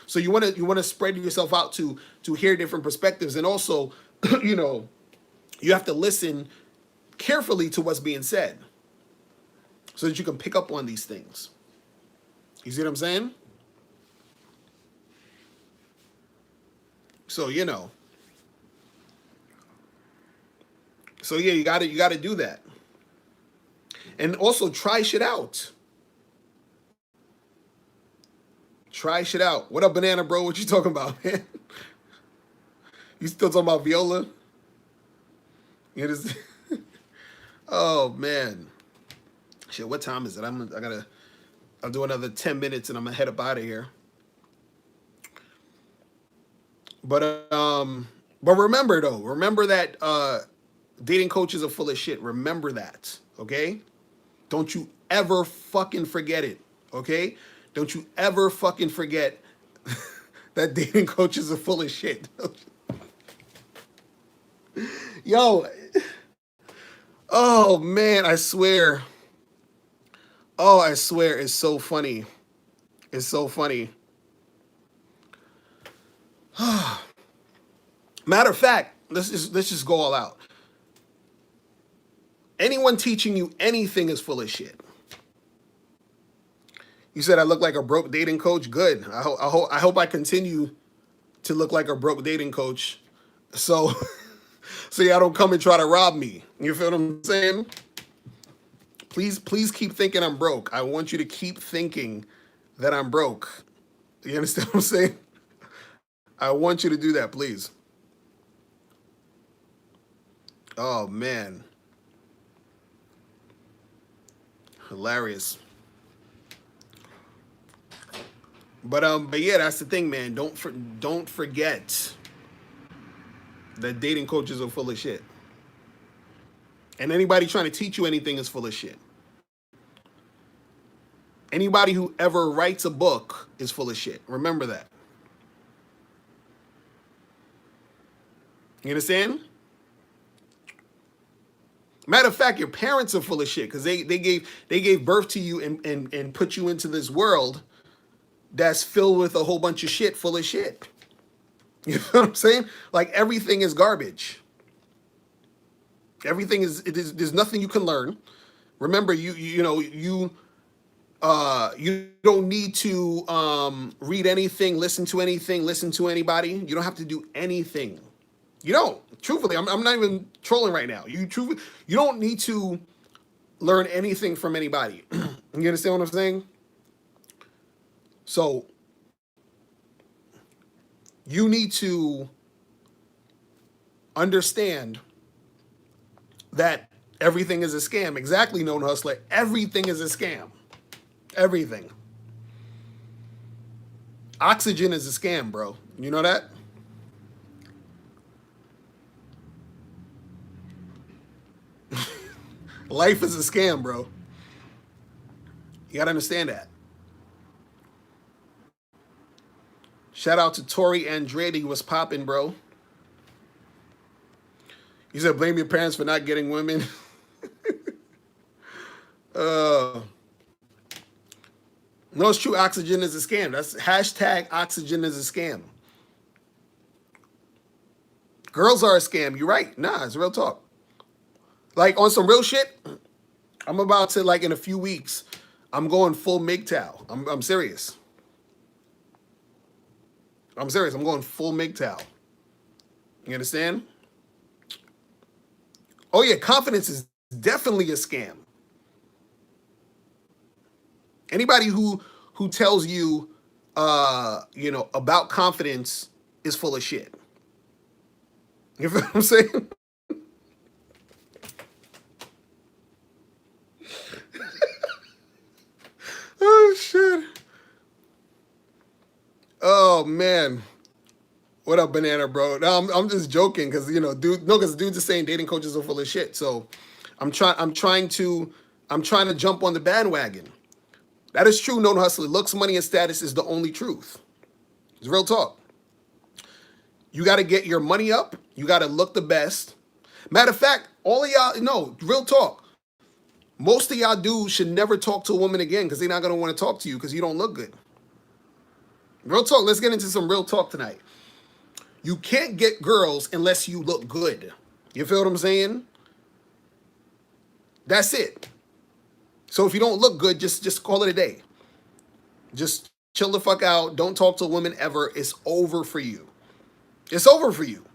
So you want to spread yourself out to hear different perspectives, and also, you have to listen carefully to what's being said, so that you can pick up on these things. You see what I'm saying? So So yeah, you gotta do that, and also try shit out. Try shit out. What up, Banana Bro? What you talking about, man? You still talking about viola? Oh man, shit. What time is it? I'll do another 10 minutes and I'm gonna head up out of here. But remember though, remember that dating coaches are full of shit. Remember that, okay? Don't you ever fucking forget it, okay? Don't you ever fucking forget that dating coaches are full of shit. Yo, oh man, I swear. Oh, I swear, it's so funny. It's so funny. Matter of fact, let's just go all out. Anyone teaching you anything is full of shit. You said I look like a broke dating coach. Good. I hope I continue to look like a broke dating coach. So so y'all don't come and try to rob me. You feel what I'm saying? Please keep thinking I'm broke. I want you to keep thinking that I'm broke. You understand what I'm saying? I want you to do that, please. Oh man. Hilarious. But yeah, that's the thing, man. Don't forget that dating coaches are full of shit. And anybody trying to teach you anything is full of shit. Anybody who ever writes a book is full of shit. Remember that. You understand? Matter of fact, your parents are full of shit because they gave birth to you and put you into this world that's filled with a whole bunch of shit full of shit. You know what I'm saying? Like everything is garbage. Everything is there's nothing you can learn. Remember, you don't need to read anything, listen to anybody. You don't have to do anything. You don't. Truthfully, I'm not even trolling right now. You don't need to learn anything from anybody. You understand what I'm saying? So you need to understand that everything is a scam. Exactly, Known Hustler. Everything is a scam. Everything. Oxygen is a scam, bro. You know that? Life is a scam, bro. You gotta understand that. Shout out to Tori Andrade. He was popping, bro. You said blame your parents for not getting women. No, it's true. Oxygen is a scam. That's hashtag oxygen is a scam. Girls are a scam. You're right. Nah, it's real talk. Like on some real shit, I'm about to, like in a few weeks, I'm going full MGTOW. I'm serious. I'm serious. I'm going full MGTOW. You understand? Oh yeah, confidence is definitely a scam. Anybody who tells you about confidence is full of shit. You feel what I'm saying? Oh shit. Oh man. What up, Banana Bro? No, I'm just joking because because dudes are saying dating coaches are full of shit. So I'm trying to jump on the bandwagon. That is true. No hustler. Looks, money, and status is the only truth. It's real talk. You got to get your money up. You got to look the best. Matter of fact, all of y'all, no, real talk. Most of y'all dudes should never talk to a woman again because they're not going to want to talk to you because you don't look good. Real talk. Let's get into some real talk tonight. You can't get girls unless you look good. You feel what I'm saying? That's it. So if you don't look good, just call it a day. Just chill the fuck out. Don't talk to women ever. It's over for you. It's over for you.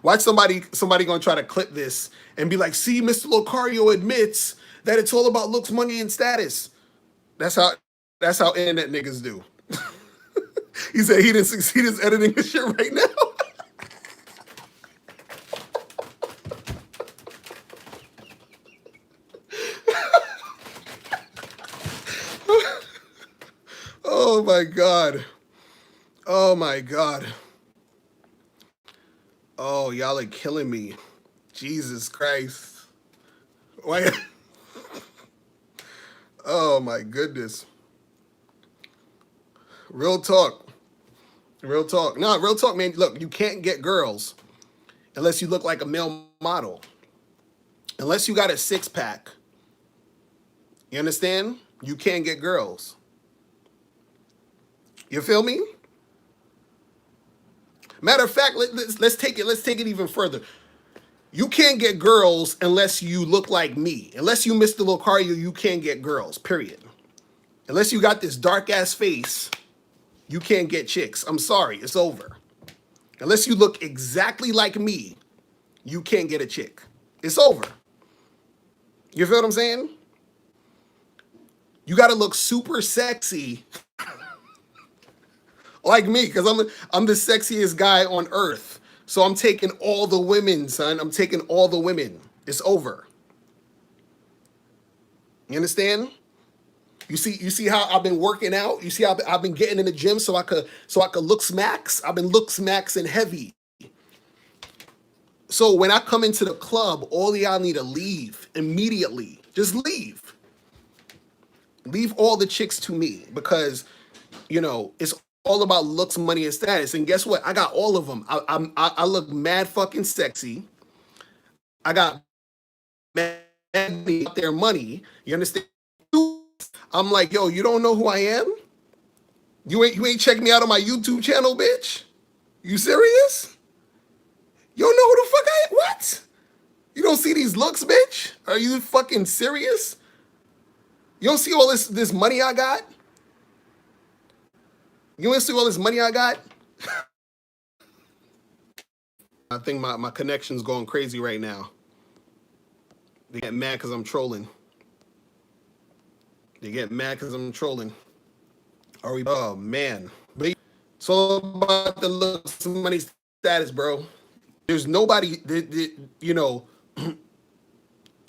Watch somebody gonna try to clip this and be like, see, Mr. Locario admits that it's all about looks, money, and status. That's how internet niggas do. He said he didn't succeed in editing this shit right now. Oh my God. Oh my God. Oh, y'all are killing me. Jesus Christ. Why? Oh my goodness. Real talk. Real talk. No, real talk, man. Look, you can't get girls unless you look like a male model. Unless you got a six-pack. You understand? You can't get girls. You feel me? Matter of fact, let's take it even further. You can't get girls unless you look like me. Unless you Mr. Locario, you can't get girls, period. Unless you got this dark ass face, you can't get chicks. I'm sorry, it's over. Unless you look exactly like me, you can't get a chick. It's over. You feel what I'm saying? You got to look super sexy like me, because I'm the sexiest guy on earth. So I'm taking all the women, son. I'm taking all the women. It's over. You understand? You see how I've been working out? You see how I've been getting in the gym so I could look smacks? I've been look smacks and heavy. So when I come into the club, all of y'all need to leave immediately. Just leave. Leave all the chicks to me because, it's all about looks, money, and status. And guess what? I got all of them. I look mad fucking sexy. I got mad out there money. You understand? I'm like, yo, you don't know who I am? You ain't checked me out on my YouTube channel, bitch? You serious? You don't know who the fuck I am? What? You don't see these looks, bitch? Are you fucking serious? You don't see all this money I got? You want to see all this money I got? I think my connection's going crazy right now. They get mad because I'm trolling. They get mad because I'm trolling. Are we? Oh, man. But it's all about the looks, money, status, bro. There's nobody,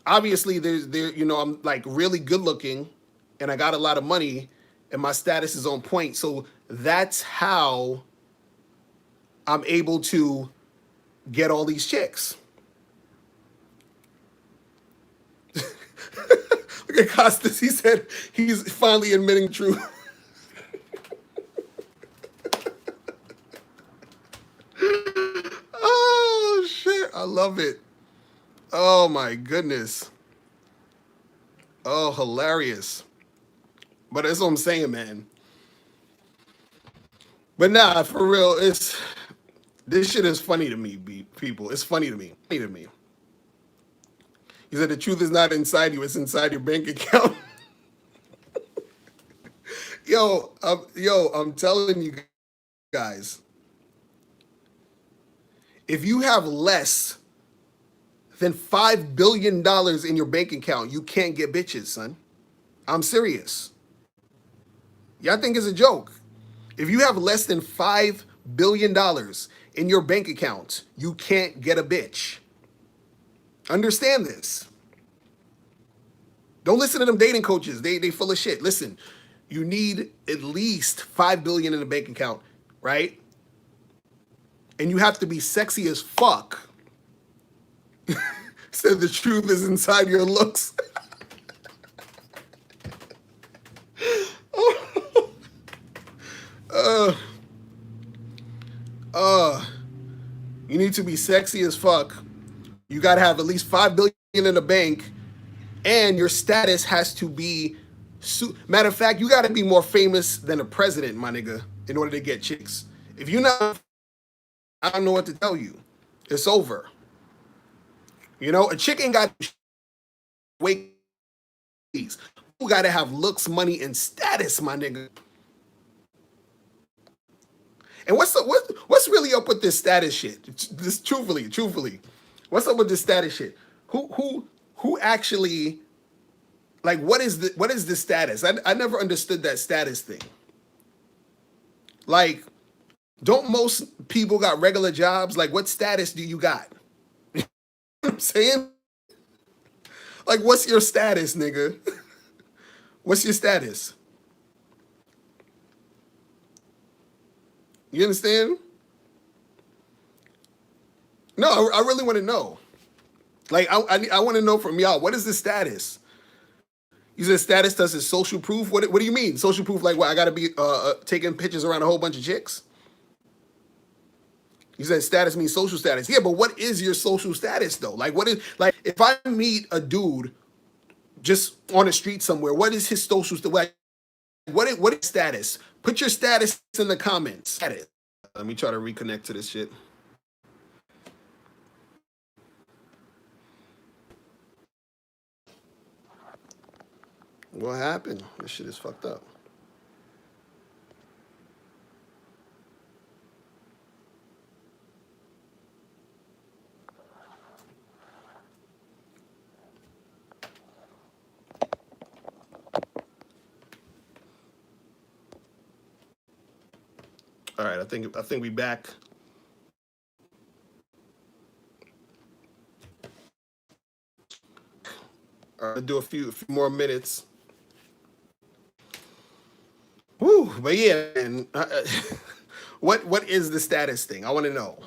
obviously I'm like really good looking and I got a lot of money and my status is on point. So that's how I'm able to get all these chicks. Look at Costas. He said he's finally admitting truth. Oh, shit. I love it. Oh, my goodness. Oh, hilarious. But that's what I'm saying, man. But nah, for real, this shit is funny to me, people. It's funny to me. Funny to me. He said the truth is not inside you; it's inside your bank account. I'm telling you guys, If you have less than $5 billion in your bank account, you can't get bitches, son. I'm serious. Y'all think it's a joke. If you have less than $5 billion in your bank account, you can't get a bitch. Understand this. Don't listen to them dating coaches. They full of shit. Listen, you need at least $5 billion in the bank account, right? And you have to be sexy as fuck. Said the truth is inside your looks. You need to be sexy as fuck. You gotta have at least $5 billion in the bank, and your status has to be. Matter of fact, you gotta be more famous than a president, my nigga, in order to get chicks. If you're not, I don't know what to tell you. It's over. You know, a chick ain't got wait. You gotta have looks, money, and status, my nigga. And what's really up with this status shit? This truthfully, what's up with this status shit? Who actually, like, what is the status? I never understood that status thing. Like, don't most people got regular jobs? Like, what status do you got? You know what I'm saying? Like, what's your status, nigga? What's your status? You understand? No, I really want to know. Like, I want to know from y'all, what is the status? You said status does is social proof? What do you mean? Social proof, like what? I got to be taking pictures around a whole bunch of chicks? You said status means social status. Yeah, but what is your social status, though? Like, what is, like, if I meet a dude just on the street somewhere, what is his social status? Like, what is status? Put your status in the comments. Status. Let me try to reconnect to this shit. What happened? This shit is fucked up. All right, I think we back. All right, I'll do a few more minutes. Woo, but yeah, and what is the status thing? I want to know.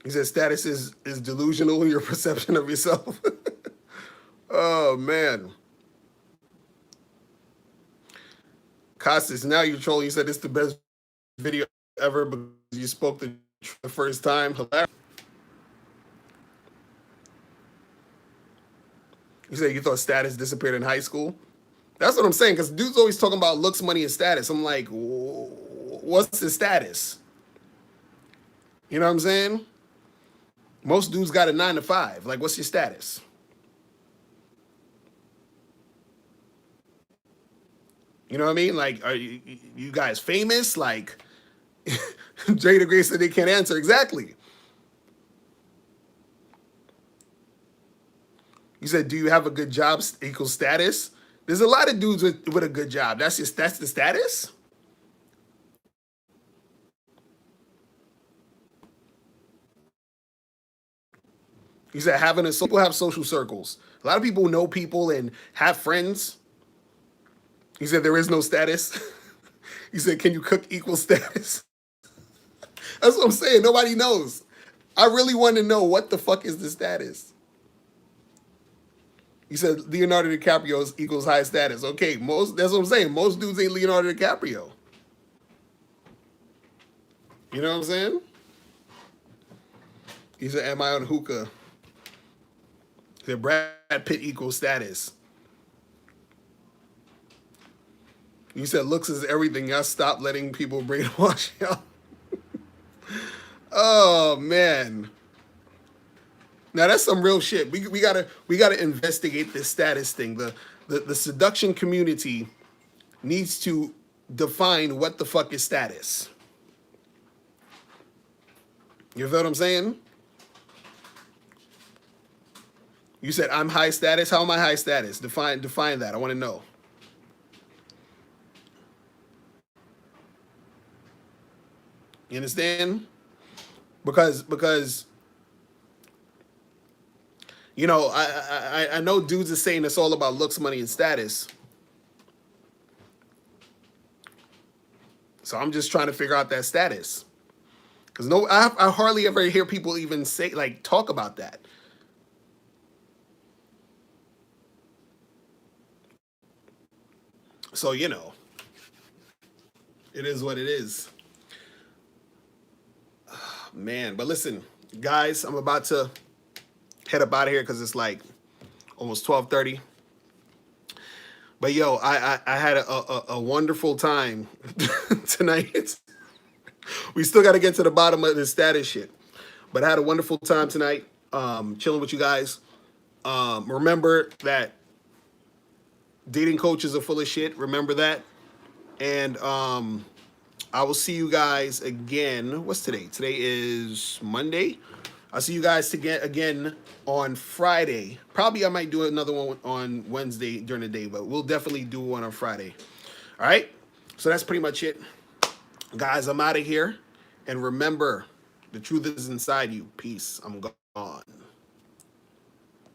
He said status is delusional in your perception of yourself. Oh man. Costas, now you're trolling. You said it's the best video ever because you spoke the first time. Hilarious. You said you thought status disappeared in high school. That's what I'm saying, because dudes always talking about looks, money, and status. I'm like, what's the status? You know what I'm saying? Most dudes got a 9 to 5. Like, what's your status? You know what I mean? Like, are you guys famous? Like, Jada Grace said they can't answer. Exactly. You said, do you have a good job equals status? There's a lot of dudes with a good job. That's the status? You said people have social circles. A lot of people know people and have friends. He said there is no status. He said, can you cook equal status? That's what I'm saying. Nobody knows. I really want to know what the fuck is the status. He said Leonardo DiCaprio equals high status. Okay, that's what I'm saying. Most dudes ain't Leonardo DiCaprio. You know what I'm saying? He said, am I on hookah? He said Brad Pitt equals status. You said looks is everything. Y'all stop letting people brainwash y'all. Oh man. Now that's some real shit. We gotta investigate this status thing. The seduction community needs to define what the fuck is status. You feel what I'm saying? You said I'm high status. How am I high status? Define that. I want to know. You understand? Because you know, I know dudes are saying it's all about looks, money, and status. So I'm just trying to figure out that status. Because I hardly ever hear people even say, like, talk about that. So, you know, it is what it is. Man, but listen, guys, I'm about to head up out of here because it's like almost 12:30. But yo, I had a wonderful time tonight. We still got to get to the bottom of this status shit. But I had a wonderful time tonight, chilling with you guys. Remember that dating coaches are full of shit. Remember that. And I will see you guys again. What's today? Today is Monday. I'll see you guys again on Friday. Probably I might do another one on Wednesday during the day, but we'll definitely do one on Friday. All right? So that's pretty much it. Guys, I'm out of here. And remember, the truth is inside you. Peace. I'm gone.